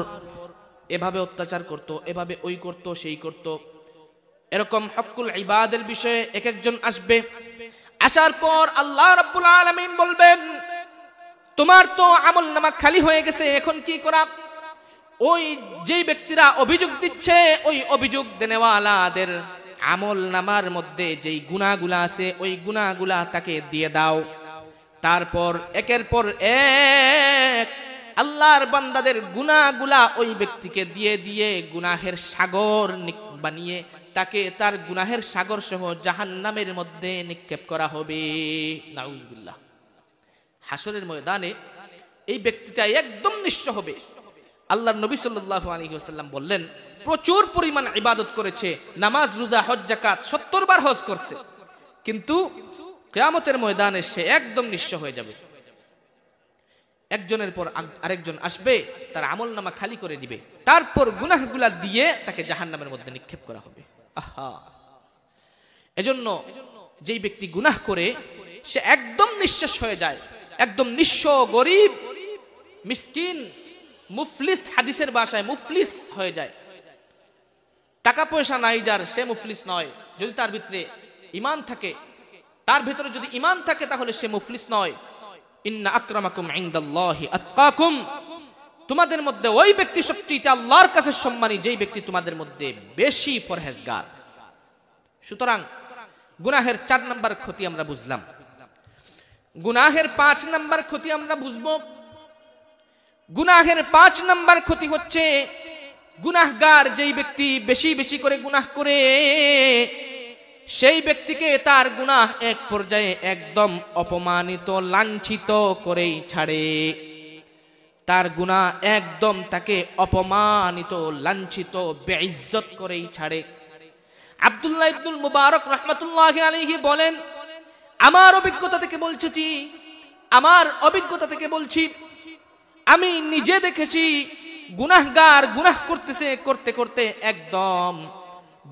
এভাবে অত্যাচার করত, এভাবে ওই করত, সেই করত। এরকম হকুল ইবাদের বিষয়ে এক একজন আসবে। আসার পর আল্লাহ রাব্বুল আলামিন বলবেন, তোমার তো আমলনামা খালি হয়ে গেছে, এখন কি করা? ওই যেই ব্যক্তিরা অভিযোগ দিচ্ছে, ওই অভিযোগ দেনেওয়ালাদের আমলনামার মধ্যে যেই গুনাহগুলা আছে, ওই গুনাহগুলা তাকে দিয়ে দাও। তারপর একের পর এক আল্লাহর বান্দাদের গুনাহগুলা ওই ব্যক্তিকে দিয়ে দিয়ে গুনাহের সাগর বানিয়ে তাকে তার গুনাহের সাগর সহ জাহান্নামের মধ্যে নিক্ষেপ করা হবে। নাউযুবিল্লাহ। হাসরের ময়দানে এই ব্যক্তিটা একদম নিঃস্ব হবে। আল্লাহর নবী সাল্লাল্লাহু আলাইহি ওয়াসাল্লাম বললেন, প্রচুর পরিমাণ ইবাদত করেছে, নামাজ, রোজা, হজ, যাকাত 70 বার হজ করছে, কিন্তু কিয়ামতের ময়দানে সে একদম নিঃস্ব হয়ে যাবে। একজনের পর আরেকজন আসবে, তার আমলনামা খালি করে দিবে, তারপর গুনাহগুলা দিয়ে তাকে জাহান্নামের মধ্যে নিক্ষেপ করা হবে। আহা, এজন্য যেই ব্যক্তি গুনাহ করে সে একদম নিঃশেষ হয়ে যায়, একদম নিঃস্ব, গরিব, মিসকিন, মুফলিস, হাদিসের ভাষায় মুফলিস হয়ে যায়। টাকা পয়সা নাই যার, সে মুফলিস নয়। যদি তার ভিতরে ঈমান থাকে, তার ভিতরে যদি ঈমান থাকে, তাহলে সে মুফলিস নয়। ইন্না আকরামাকুম ইনদাল্লাহি আতকাকুম, তোমাদের মধ্যে ওই ব্যক্তি সবচেয়ে আল্লাহর কাছে সম্মানী যেই ব্যক্তি তোমাদের মধ্যে বেশি পরহেজগার। সুতরাং গুনাহের 4 নাম্বার ক্ষতি আমরা বুঝলাম। গুনাহের 5 নাম্বার ক্ষতি আমরা বুঝবো। গুনাহের 5 নাম্বার ক্ষতি হচ্ছে, গুনাহগার যেই ব্যক্তি বেশি বেশি করে গুনাহ করে, সেই ব্যক্তিকে তার গুনাহ এক পর্যায়ে একদম অপমানিত, লাঞ্ছিত করেই ছাড়ে। তার গুনাহ একদম তাকে অপমানিত, লাঞ্ছিত, বেইজ্জত করেই ছাড়ে। আব্দুল্লাহ ইবনুল মুবারক রাহমাতুল্লাহি আলাইহি বলেন, আমার অভিজ্ঞতা থেকে বলছি, আমি নিজে দেখেছি গুনাহগার গুনাহ করতেছে, করতে করতে একদম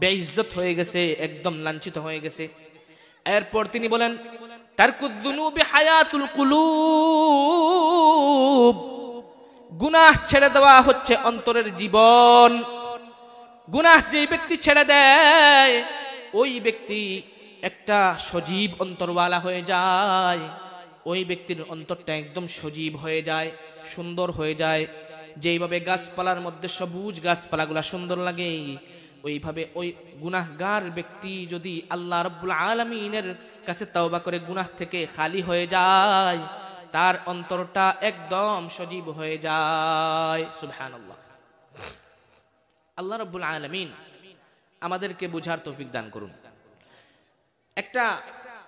বেইজ্জত হয়ে গেছে, একদম লাঞ্ছিত হয়ে গেছে। এরপর তিনি বলেন, তারকুয যুনুবি হায়াতুল কুলুব, গুনাহ ছেড়ে দেওয়া হচ্ছে অন্তরের জীবন। গুনাহ যেই ব্যক্তি ছেড়ে দেয়, ওই ব্যক্তি একটা সজীব অন্তরওয়ালা হয়ে যায়। ওই ব্যক্তির অন্তরটা একদম সজীব হয়ে যায়, সুন্দর হয়ে যায়। যেইভাবে গাছপালার মধ্যে সবুজ গাছপালাগুলা সুন্দর লাগে, ওইভাবে ওই গুনাহগার ব্যক্তি যদি আল্লাহ রাব্বুল আলামিনের কাছে তওবা করে গুনাহ থেকে খালি হয়ে যায়, তার অন্তরটা একদম সজীব হয়ে যায়। সুবহানাল্লাহ। আল্লাহ রাব্বুল আলামিন আমাদেরকে বুঝার তৌফিক দান করুন। একটা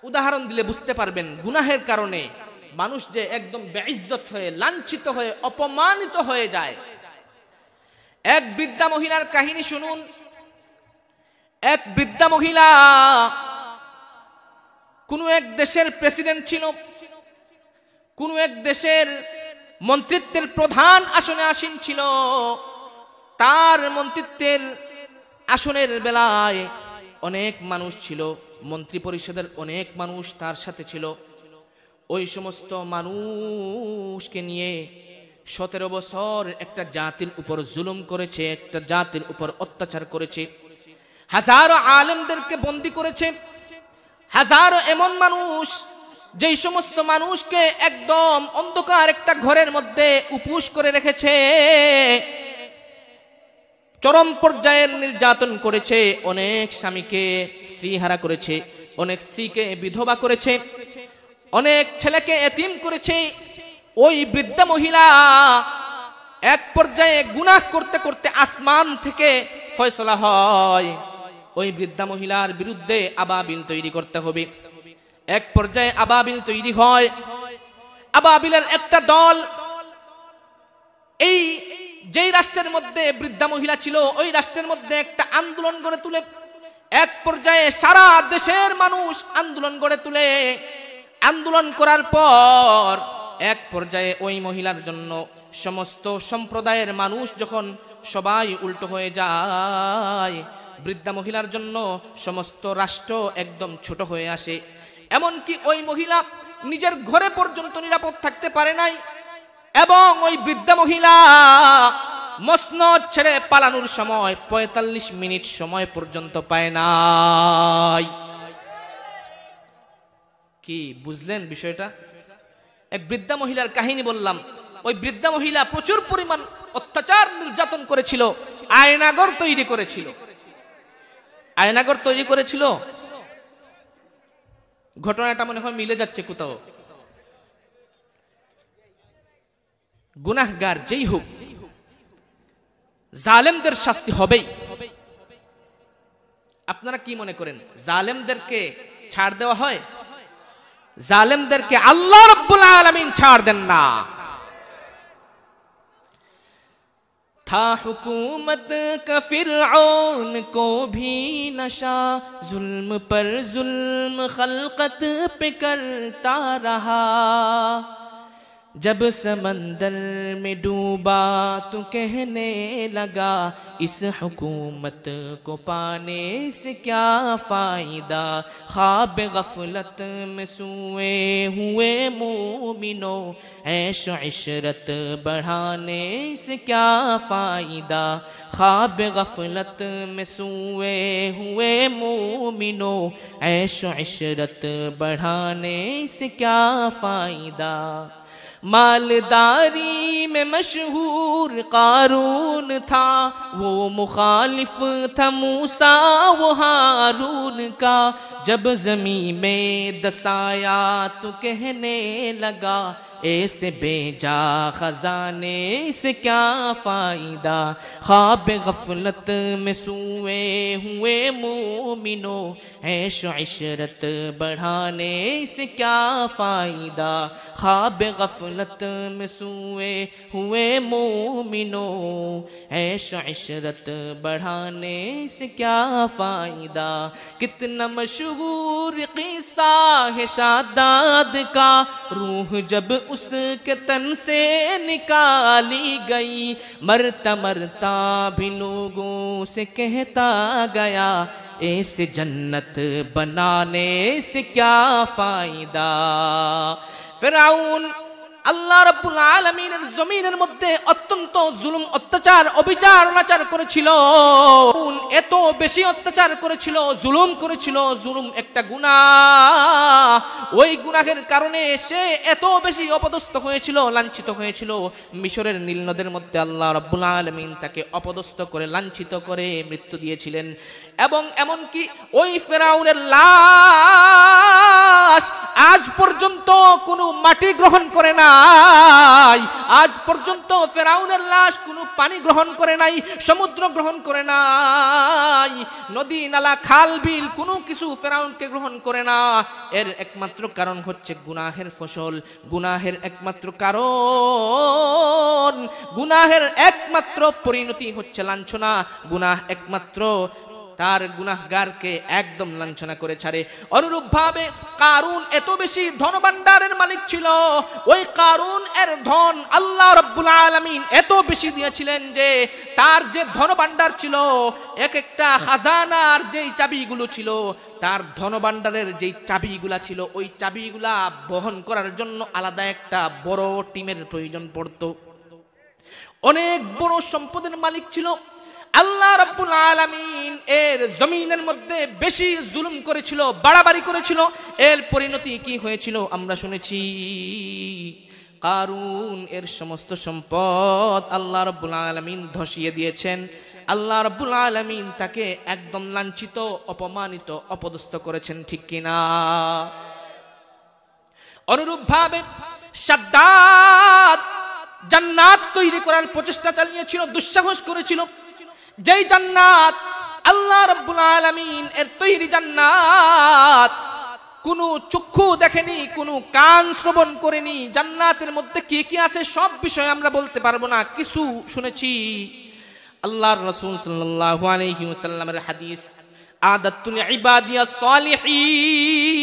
উদাহরণ দিলে বুঝতে পারবেন গুনাহের কারণে মানুষ যে একদম বেইজ্জত হয়ে, লাঞ্ছিত হয়ে, অপমানিত হয়ে যায়। এক বৃদ্ধা মহিলার কাহিনী শুনুন। এক বৃদ্ধা মহিলা কোন এক দেশের প্রেসিডেন্ট ছিল, কোন এক দেশের মন্ত্রিত্বের প্রধান আসনে আসীন ছিল। তার মন্ত্রিত্বের আসনের বেলায় অনেক মানুষ ছিল, মন্ত্রী পরিষদের অনেক মানুষ তার সাথে ছিল। ওই সমস্ত মানুষকে নিয়ে 17 বছর একটা জাতির উপর জুলুম করেছে, একটা জাতির উপর অত্যাচার করেছে। হাজারো আলেমদেরকে বন্দী করেছে, হাজারো এমন মানুষ যেই সমস্ত মানুষকে একদম অন্ধকার একটা ঘরের মধ্যে উপোস করে রেখেছে, চরম পর্যায়ের নির্যাতন করেছে, অনেক স্বামীকে স্ত্রীহারা করেছে, অনেক স্ত্রীকে বিধবা করেছে, অনেক ছেলেকে এতিম করেছে। ওই বৃদ্ধা মহিলা এক পর্যায়ে গুনাহ করতে করতে আসমান থেকে ফয়সালা হয়, ওই বৃদ্ধা মহিলার বিরুদ্ধে আবাবিল তৈরি করতে হবে। এক পর্যায়ে আবাবিল তৈরি হয়, আবাবিলের একটা দল এই যেই রাষ্ট্রের মধ্যে বৃদ্ধা মহিলা ছিল ওই রাষ্ট্রের মধ্যে একটা আন্দোলন গড়ে তুলে, এক পর্যায়ে সারা দেশের মানুষ আন্দোলন গড়ে তুলে। আন্দোলন করার পর এক পর্যায়ে ওই মহিলার জন্য সমস্ত সম্প্রদায়ের মানুষ যখন সবাই উল্টো হয়ে যায়, বৃদ্ধা মহিলার জন্য সমস্ত রাষ্ট্র একদম ছোট হয়ে আসে। এমনকি ওই মহিলা নিজের ঘরে পর্যন্ত নিরাপদ থাকতে পারে নাই, এবং ওই বৃদ্ধা মহিলা মসনদ ছেড়ে পালানোর সময় 45 মিনিট সময় পর্যন্ত পায় নাই। কি বুঝলেন বিষয়টা? এক বৃদ্ধা মহিলার কাহিনী বললাম। ওই বৃদ্ধা মহিলা প্রচুর পরিমাণ অত্যাচার নির্যাতন করেছিল, আয়নাগর তৈরি করেছিল। আয়নাগর তৈরি করেছিল, ঘটনাটা মনে হয় মিলে যাচ্ছে কোথাও। গুনাহগার যেই হোক, জালেমদের শাস্তি হবেই। আপনারা কি মনে করেন জালেমদেরকে ছাড় দেওয়া হয়? জালেমদেরকে আল্লাহ রাব্বুল আলামিন ছাড় দেন না। था हुकूमत का फिरऔन को भी नशा, जुल्म पर जुल्म खल्कत पे करता रहा। जब समंदर में डूबा तो कहने लगा, इस हुकूमत को पाने से क्या फायदा। ख्वाब गफलत में सोए हुए मोमिनो, ऐश इशरत बढ़ाने से क्या फायदा। ख्वाब गफलत में सोए हुए मोमिनो, ऐश इशरत बढ़ाने से क्या फायदा। मालदारी में मशहूर कारून था, वो मुखालिफ था मूसा वो हारून का। जब ज़मीं में दसाया तो कहने लगा, ऐसे बेजा खजाने से क्या फायदा। ख्वाब गफलत में सोए हुए मोमिनो, ऐश इशरत बढ़ाने से क्या फायदा। ख्वाब गफलत में सोए हुए मोमिनो, ऐश इशरत बढ़ाने से क्या फायदा। कितना मशहूर किस्सा है शादाद का, रूह जब उसके तन से निकाली गई। मरता मरता भी लोगों से कहता गया, ऐसे जन्नत बनाने से क्या फायदा। फिरौन আল্লাহ রাব্বুল আলামিনের জমিনের মধ্যে অত্যন্ত জুলুম, অত্যাচার, অবিচার, অনাচার করেছিল। এত বেশি অত্যাচার করেছিল, জুলুম করেছিল। জুলুম একটা গুনাহ। ওই গুনাহের কারণে সে এত বেশি অপদস্থ হয়েছিল, লাঞ্ছিত হয়েছিল। মিশরের নীল নদের মধ্যে আল্লাহ রাব্বুল আলামিন তাকে অপদস্থ করে, লাঞ্ছিত করে মৃত্যু দিয়েছিলেন। এবং এমনকি ওই ফেরাউনের লাশ আজ পর্যন্ত কোনো মাটি গ্রহণ করে না। আজ পর্যন্ত ফেরাউনের লাশ কোনো পানি গ্রহণ করে নাই, সমুদ্র গ্রহণ করে নাই, নদী নালা খাল বিল কোনো কিছু ফেরাউনকে গ্রহণ করে না। এর একমাত্র কারণ হচ্ছে গুনাহের ফসল, গুনাহের একমাত্র কারণ, গুনাহের একমাত্র পরিণতি হচ্ছে লাঞ্ছনা। গুনাহ একমাত্র তার গুনাহগারকে একদম লাঞ্ছনা করে ছাড়ে। অনুরূপভাবে কারুন এত বেশি ধনভাণ্ডারের মালিক ছিল, ওই কারুন এর ধন আল্লাহ রাব্বুল আলামিন এত বেশি দিয়েছিলেন যে তার যে ধনভাণ্ডার ছিল, এক একটা খাজানার যেই চাবিগুলো ছিল, তার ধনভাণ্ডারের যেই চাবিগুলা ছিল, ওই চাবিগুলা বহন করার জন্য আলাদা একটা বড় টিমের প্রয়োজন পড়তো। অনেক বড় সম্পদের মালিক ছিল। আল্লাহ রাব্বুল আলামিন এর জমিনের মধ্যে বেশি জুলুম করেছিল, বাড়াবাড়ি করেছিল। এর পরিণতি কি হয়েছিল আমরা শুনেছি। কারুন এর সমস্ত সম্পদ আল্লাহ রাব্বুল আলামিন ধসিয়ে দিয়েছেন। আল্লাহ রাব্বুল আলামিন তাকে একদম লাঞ্ছিত, অপমানিত, অপদস্থ করেছেন, ঠিক কিনা? অনুরূপভাবে সাদ্দাত জান্নাত তৈরি করার প্রচেষ্টা চালিয়েছিল, দুঃসাহস করেছিল। যেই জান্নাত আল্লাহ রাব্বুল আলামিন এর তৈরি জান্নাত, কোনো চক্ষু দেখেনি, কোনো কান শ্রবণ করেনি, জান্নাতের মধ্যে কি কি আছে সব বিষয় আমরা বলতে পারবো না, কিছু শুনেছি। আল্লাহর রাসূল সাল্লাল্লাহু আলাইহি ওয়াসাল্লামের হাদিস, আদাতুল ইবাদিয়াস সালিহিন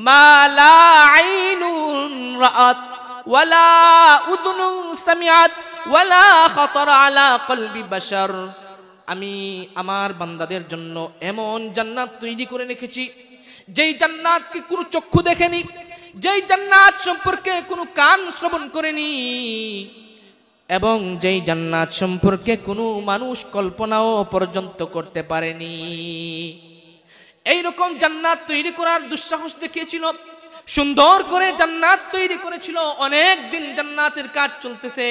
মা লা আইনুন রাআত ওয়ালা উযুনুন সামিআত ওয়ালা খাতার আলা কলবি বাশার। আমি আমার বান্দাদের জন্য এমন জান্নাত তৈরি করে রেখেছি, যেই জান্নাতকে কোনো চক্ষু দেখেনি, যেই জান্নাত সম্পর্কে কোনো কান শ্রবণ করেনি, এবং যেই জান্নাত সম্পর্কে কোনো মানুষ কল্পনাও পর্যন্ত করতে পারেনি। এইরকম জান্নাত তৈরি করার দুঃসাহস দেখিয়েছিল, সুন্দর করে জান্নাত তৈরি করেছিল। অনেক দিন জান্নাতের কাজ চলতেছে,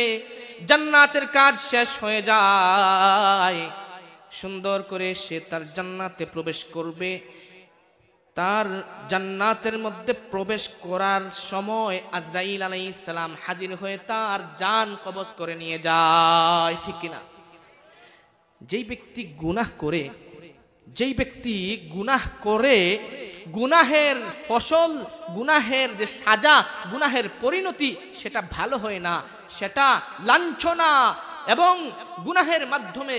জান্নাতের কাজ শেষ হয়ে যায়, সুন্দর করে সে তার জান্নাতে প্রবেশ করবে। তার জান্নাতের মধ্যে প্রবেশ করার সময় আজরাইল আলাইহিস সালাম হাজির হয়ে তার জান কবজ করে নিয়ে যায়, ঠিক কিনা? যেই ব্যক্তি গুনাহ করে, যেই ব্যক্তি গুনাহ করে, গুনাহের ফসল, গুনাহের যে সাজা, গুনাহের পরিণতি, সেটা ভালো হয় না, সেটা লাঞ্ছনা এবং গুনাহের মাধ্যমে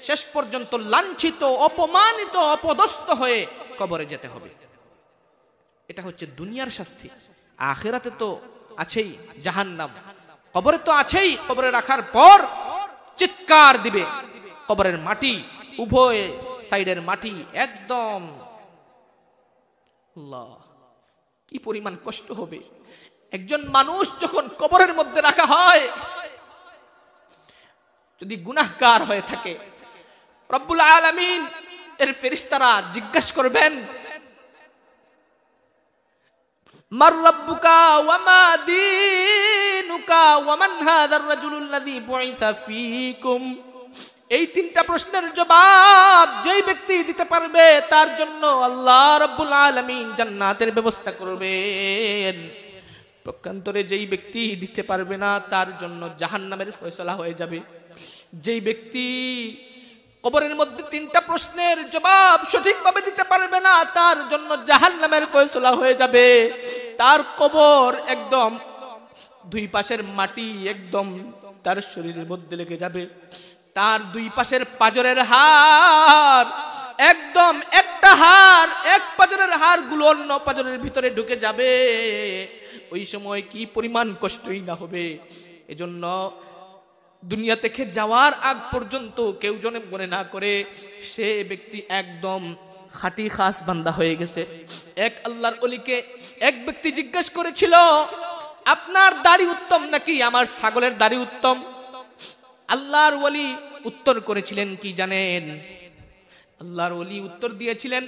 শেষ পর্যন্ত লাঞ্ছিত, অপমানিত, অপদস্থ হয়ে কবরে যেতে হবে। এটা হচ্ছে দুনিয়ার শাস্তি। আখিরাতে তো আছেই জাহান্নাম, কবরে তো আছেই। কবরে রাখার পর চিৎকার দিবে, কবরের মাটি, উভয় সাইডের মাটি একদম, আল্লাহ কি পরিমাণ কষ্ট হবে। একজন মানুষ যখন কবরের মধ্যে রাখা হয়, যদি গুনাহগার হয়ে থাকে, রব্বুল আলামিন এর ফেরেশতারা জিজ্ঞাসা করবেন, মার রাব্বুকা ওয়া মা দীনুকা ওয়া মান হাযার রাজুলুল্লাযী বুইসা ফীকুম। এই তিনটা প্রশ্নের জবাব যেই ব্যক্তি দিতে পারবে তার জন্য আল্লাহ রাব্বুল আলামিন জান্নাতের ব্যবস্থা করবেন। পক্ষান্তরে যেই ব্যক্তি দিতে পারবে না তার জন্য জাহান্নামের ফয়সালা হয়ে যাবে। যেই ব্যক্তি কবরের মধ্যে তিনটা প্রশ্নের জবাব সঠিকভাবে দিতে পারবে না তার জন্য জাহান্নামের ফয়সালা হয়ে যাবে। তার কবর একদম দুই পাশের মাটি একদম তার শরীরের মধ্যে লেগে যাবে। তার দুই পাশের পাজরের হাড় একদম, একটা হাড়, এক পাজরের হাড় গুলো অন্য পাজরের ভিতরে ঢুকে যাবে। ওই সময় কি পরিমাণ কষ্টই না হবে। এজন্য দুনিয়া থেকে যাওয়ার আগ পর্যন্ত কেউ যেন মনে না করে সে ব্যক্তি একদম খাঁটি খাস বান্দা হয়ে গেছে। এক আল্লাহর ওলিকে এক ব্যক্তি জিজ্ঞেস করেছিল, আপনার দাড়ি উত্তম নাকি আমার ছাগলের দাড়ি উত্তম? আল্লাহর ওলি উত্তর করেছিলেন কি জানেন? আল্লাহর ওলি উত্তর দিয়েছিলেন,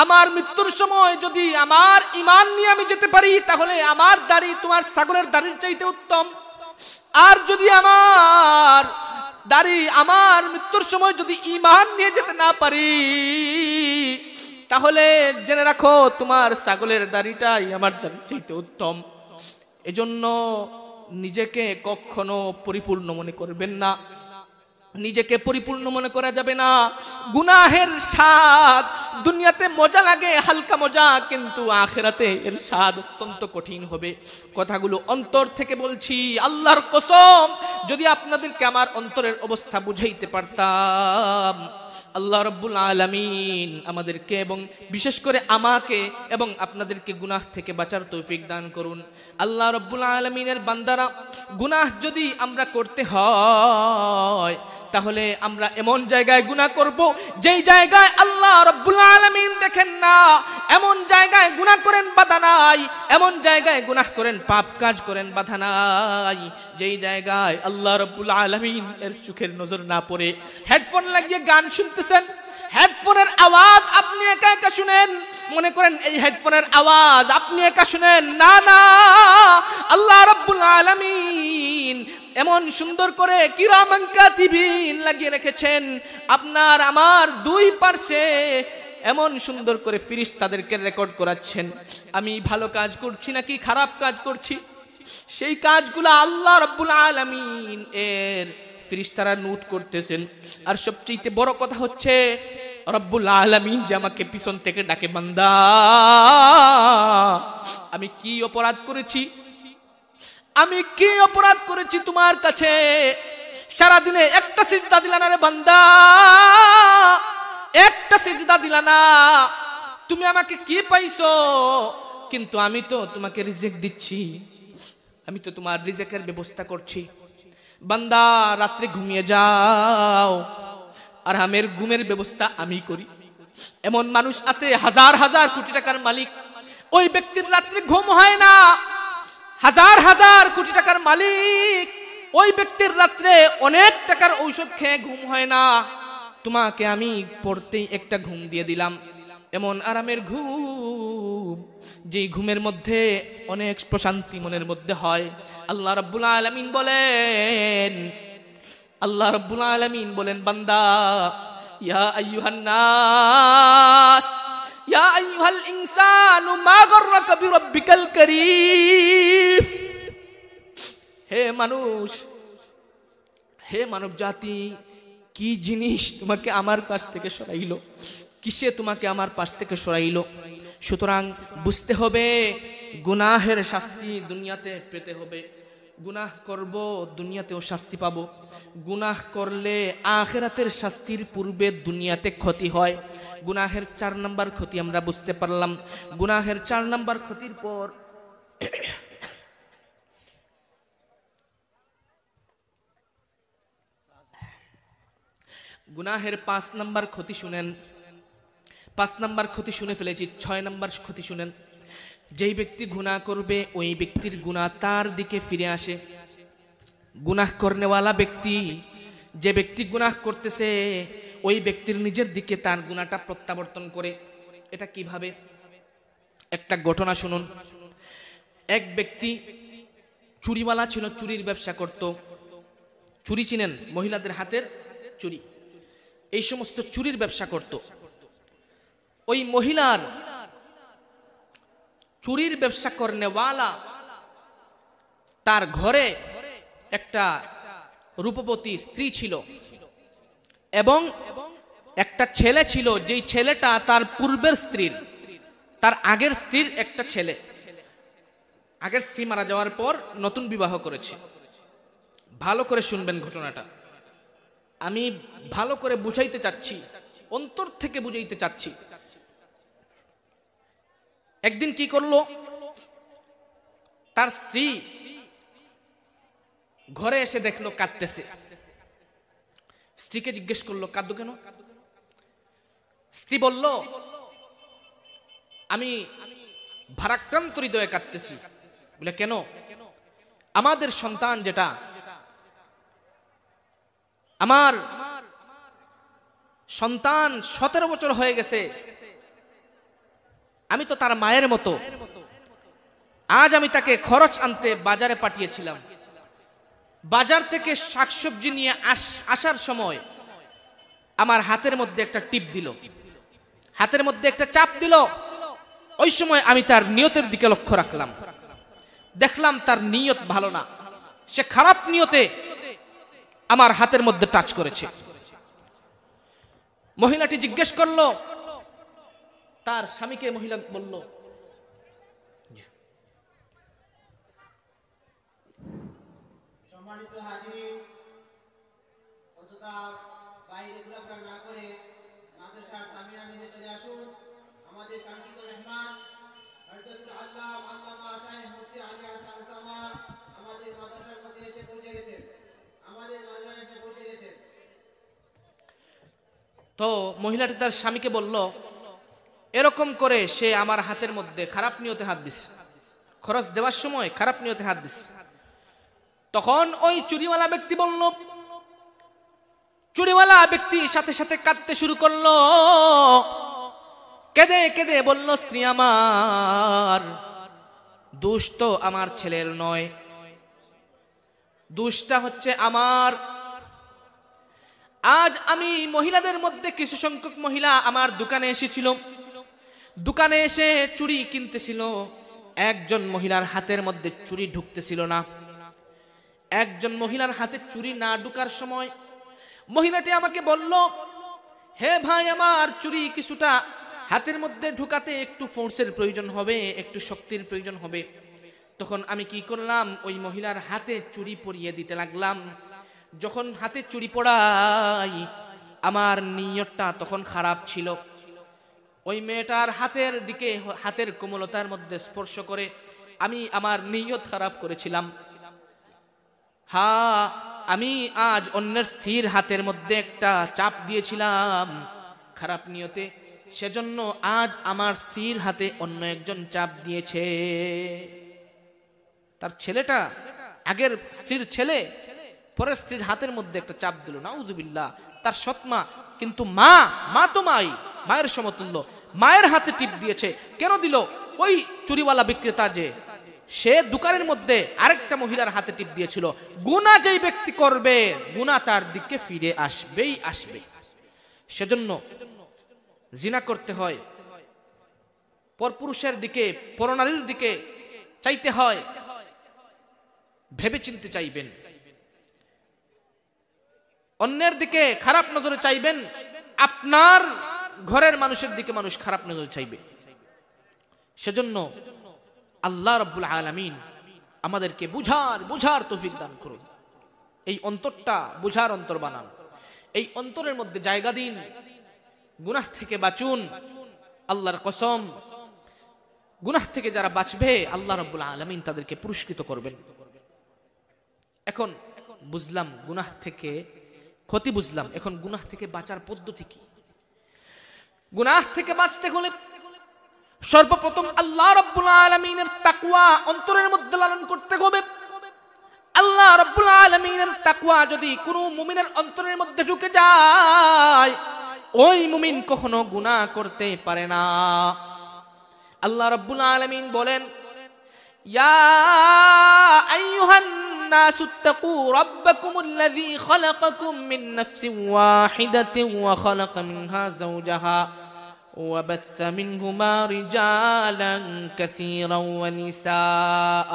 আমার মৃত্যুর সময় যদি আমার ঈমান নিয়ে আমি যেতে পারি তাহলে আমার দাড়ি তোমার ছাগলের দাড়ির চাইতে উত্তম। আর যদি আমার দাড়ি আমার মৃত্যুর সময় যদি ঈমান নিয়ে যেতে না পারি তাহলে জেনে রাখো তোমার ছাগলের দাড়িটাই আমার দাড়ির চাইতে উত্তম। এজন্য নিজেকে কখনো পরিপূর্ণ মনে করবেন না, নিজেকে পরিপূর্ণ মনে করা যাবে না। গুনাহের স্বাদ দুনিয়াতে মজা লাগে, হালকা মজা, কিন্তু আখিরাতে এর স্বাদ অত্যন্ত কঠিন হবে। কথাগুলো অন্তর থেকে বলছি, আল্লাহর কসম, যদি আপনাদেরকে আমার অন্তরের অবস্থা বুঝাইতে পারতাম আল্লাহ রাব্বুল আলামিন আমাদেরকে এবং বিশেষ করে আমাকে এবং আপনাদেরকে গুনাহ থেকে বাঁচার তৌফিক দান করুন। আল্লাহ রাব্বুল আলামিনের বান্দারা, গুনাহ যদি আমরা করতে হয় তাহলে আমরা এমন জায়গায় গুনাহ করব যেই জায়গায় আল্লাহ রাব্বুল আলামিন দেখেন না, এমন জায়গায় গুনাহ করেন বাধা নাই, এমন জায়গায় গুনাহ করেন পাপ কাজ করেন বাধা নাই যেই জায়গায় আল্লাহ রাব্বুল আলামিন এর চোখের নজর না পড়ে। হেডফোন লাগিয়ে গান শুনতেছেন, হেডফোনের আওয়াজ আপনি একা একা শুনেন, মনে করেন এই হেডফোনের আওয়াজ আপনি একা শুনেন, না না, আল্লাহ রাব্বুল আলামিন এমন সুন্দর করে কিরামান কাতিবিন লাগিয়ে রেখেছেন আপনার আমার দুই পাশে, এমন সুন্দর করে ফেরেশতাদেরকে রেকর্ড করাচ্ছেন আমি ভালো কাজ করছি নাকি খারাপ কাজ করছি। সেই কাজগুলো আল্লাহ রাব্বুল আলামিন এর ফেরেশতারা নোট করতেছেন। আর সবচেয়ে বড় কথা হচ্ছে রব্বুল আলামিন যে আমাকে পিছন থেকে ডাকে, বান্দা আমি কি অপরাধ করেছি, আমি কি অপরাধ করেছি তোমার কাছে? সারাদিনে একটা সিজদা দিলা না রে বান্দা, একটা সিজদা দিলা না, তুমি আমাকে কি পাইছো? কিন্তু আমি তো তোমাকে রিজিক দিচ্ছি, আমি তো তোমার রিজিকের ব্যবস্থা করছি। বান্দা রাত্রে ঘুমিয়ে যাও, আর আমের ঘুমের ব্যবস্থা আমি করি। এমন মানুষ আছে হাজার হাজার কোটি টাকার মালিক, ওই ব্যক্তির রাত্রে ঘুম হয় না। হাজার হাজার কোটি টাকার মালিক, ওই ব্যক্তির রাত্রে অনেক টাকার ঔষধ খেয়ে ঘুম হয় না। তোমাকে আমি পড়তেই একটা ঘুম দিয়ে দিলাম, এমন আরামের ঘুম যেই ঘুমের মধ্যে অনেক প্রশান্তি মনের মধ্যে হয়। আল্লাহ রাব্বুল আলামিন বলেন, আল্লাহ রাব্বুল আলামিন বলেন, বান্দা ইয়া আইয়ুহান নাস ইয়া আইয়ুহাল ইনসানু মা গাররাকা বিরাব্বিকাল কারীম। হে মানুষ, হে মানব জাতি, কি জিনিস তোমাকে আমার পাশ থেকে সরাইলো, কিসে তোমাকে আমার পাশ থেকে সরাইলো? সুতরাং বুঝতে হবে গুনাহের শাস্তি দুনিয়াতে পেতে হবে। গুনাহ করব দুনিয়াতেও শাস্তি পাবো, গুনাহ করলে আখিরাতের শাস্তির পূর্বে দুনিয়াতে ক্ষতি হয়। গুনাহের 4 নাম্বার ক্ষতি আমরা বুঝতে পারলাম। গুনাহের 4 নাম্বার ক্ষতির পর গুনাহের 5 নাম্বার ক্ষতি শুনেন। 5 নাম্বার ক্ষতি শুনে ফেলেছি, 6 নাম্বার ক্ষতি শুনেন। যেই ব্যক্তি গুনাহ করবে ওই ব্যক্তির গুনাহ তার দিকে ফিরে আসে। গুনাহ করনেওয়ালা ব্যক্তি, যে ব্যক্তি গুনাহ করতেছে ওই ব্যক্তির নিজের দিকে তার গুনাহটা প্রত্যাবর্তন করে। এটা কিভাবে? একটা ঘটনা শুনুন। এক ব্যক্তি চুরিওয়ালা ছিল, চুরির ব্যবসা করত। চুরি চিনেন, মহিলাদের হাতের চুরি, এই সমস্ত চুরির ব্যবসা করত। ওই মহিলার চুরির ব্যবসা করনেওয়ালা তার ঘরে একটা রূপবতী স্ত্রী ছিল এবং একটা ছেলে ছিল, যেই ছেলেটা তার পূর্বের স্ত্রীর, তার আগের স্ত্রীর একটা ছেলে। আগের স্ত্রী মারা যাওয়ার পর নতুন বিবাহ করেছে। ভালো করে শুনবেন ঘটনাটা, আমি ভালো করে বুঝাইতে চাচ্ছি, অন্তর থেকে বুঝাইতে চাচ্ছি। একদিন কি করলো, তার স্ত্রী ঘরে এসে দেখলো কাঁদতেছে। স্ত্রীকে জিজ্ঞেস করলো, কাঁদো কেন? স্ত্রী বলল, আমি ভারাক্রান্ত হৃদয়ে কাঁদতেছি। বলে কেন? আমাদের সন্তান যেটা, আমার সন্তান 17 বছর হয়ে গেছে, আমি তো তার মায়ের মতো। আজ আমি তাকে খরচ আনতে বাজারে পাঠিয়েছিলাম। বাজার থেকে শাকসবজি নিয়ে আসার সময় আমার হাতের মধ্যে একটা টিপ দিল, হাতের মধ্যে একটা চাপ দিল। ওই সময় আমি তার নিয়তের দিকে লক্ষ্য রাখলাম, দেখলাম তার নিয়ত ভালো না, সে খারাপ নিয়তে আমার হাতের মধ্যে টাচ করেছে। মহিলাটি জিজ্ঞেস করলো তার স্বামীকে। মহিলা বলল, সম্মানিত হাজিরিন, বাইরে ঘোরাফেরা না করে মাদ্রাসার সামিনা মিলে চলে আসুন। আমাদের কাঙ্ক্ষিত মেহমান হযরতুল আল্লামা আল্লামা শাইখ মুফতি আলী হাসান উসামা আমাদের মাদ্রাসার মধ্যে এসে পৌঁছে গেছেন। তো মহিলাটি তার স্বামীকে বলল, এরকম করে সে আমার হাতের মধ্যে খারাপ নিয়তে হাত দিছে, খরচ দেওয়ার সময় খারাপ নিয়তে হাত দিছে। তখন ওই চুরিওয়ালা ব্যক্তি বলল, চুরিওয়ালা ব্যক্তি সাথে সাথে কাঁদতে শুরু করলো, কেঁদে কেঁদে বলল, স্ত্রী আমার, দোষ তো আমার ছেলের নয়, দোষটা হচ্ছে আমার। আজ আমি মহিলাদের মধ্যে কিছু সংখ্যক মহিলা আমার দোকানে এসেছিল, দোকানে এসে চুড়ি কিনতেছিল। একজন মহিলার হাতের মধ্যে চুড়ি ঢুকতেছিল না। একজন মহিলার হাতে চুড়ি না ঢুকার সময় মহিলাটি আমাকে বলল, হে ভাই, আমার চুড়ি কিছুটা হাতের মধ্যে ঢুকাতে একটু ফোর্সের প্রয়োজন হবে, একটু শক্তির প্রয়োজন হবে। তখন আমি কি করলাম, ওই মহিলার হাতে চুড়ি পরিয়ে দিতে লাগলাম। যখন হাতে চুড়ি পড়াই, আমার নিয়তটা তখন খারাপ ছিল। ওই মেয়েটার হাতের দিকে, হাতের কোমলতার মধ্যে স্পর্শ করে আমি আমার নিয়ত খারাপ করেছিলাম। হ্যাঁ, আমি আজ অন্যের স্থির হাতের মধ্যে একটা চাপ দিয়েছিলাম খারাপ নিয়তে, সেজন্য আজ আমার স্থির হাতে অন্য একজন চাপ দিয়েছে। তার ছেলেটা, আগের স্ত্রীর ছেলে পরের স্ত্রীর হাতের মধ্যে একটা চাপ দিল, নাউযুবিল্লাহ। তার সৎমা, কিন্তু মা তো মায়ের সমতুল্য, মায়ের হাতে টিপ দিয়েছে। কেন দিল? ওই চুরিওয়ালা বিক্রেতা যে, সে দোকানের মধ্যে আরেকটা মহিলার হাতে টিপ দিয়েছিল। গুনাহ যেই ব্যক্তি করবে, গুনাহ তার দিকে ফিরে আসবেই আসবে। সেজন্য জিনা করতে হয়, পরপুরুষের দিকে, পরনারীর দিকে চাইতে হয়, ভেবে চিনতে চাইবেন। অন্যের দিকে খারাপ নজরে চাইবেন, আপনার ঘরের মানুষের দিকে মানুষ খারাপ নজরে চাইবে। সেজন্য আল্লাহ রাব্বুল আলামিন আমাদেরকে বুঝার তৌফিক দান করুন। এই অন্তরটা বুঝার অন্তর বানান, এই অন্তরের মধ্যে জায়গা দিন, গুনাহ থেকে বাঁচুন। আল্লাহর কসম, গুনাহ থেকে যারা বাঁচবে আল্লাহ রাব্বুল আলামিন তাদেরকে পুরস্কৃত করবেন। এখন বুঝলাম গুনাহ থেকে ক্ষতি, বুঝলাম। এখন গুনাহ থেকে বাঁচার পদ্ধতি কি? গুনাহ থেকে বাঁচতে হলে সর্বপ্রথম আল্লাহ রাব্বুল আলামিনের তাকওয়া অন্তরের মধ্যে লালন করতে হবে। আল্লাহ রাব্বুল আলামিনের তাকওয়া যদি কোনো মুমিনের অন্তরের মধ্যে ঢুকে যায়, ওই মুমিন কখনো গুনাহ করতে পারে না। আল্লাহ রাব্বুল আলামিন বলেন, ইয়া আইয়ুহান নাসু ইত্তাকু রাব্বাকুমুল্লাযী খালাকাকুম মিন নাফসিন ওয়াহিদাতিন ওয়া খালাকা মিনহা যাওজাহা ওয়া বাসসা মিনহুমা রিজালান কাসীরান ওয়া নিসাআ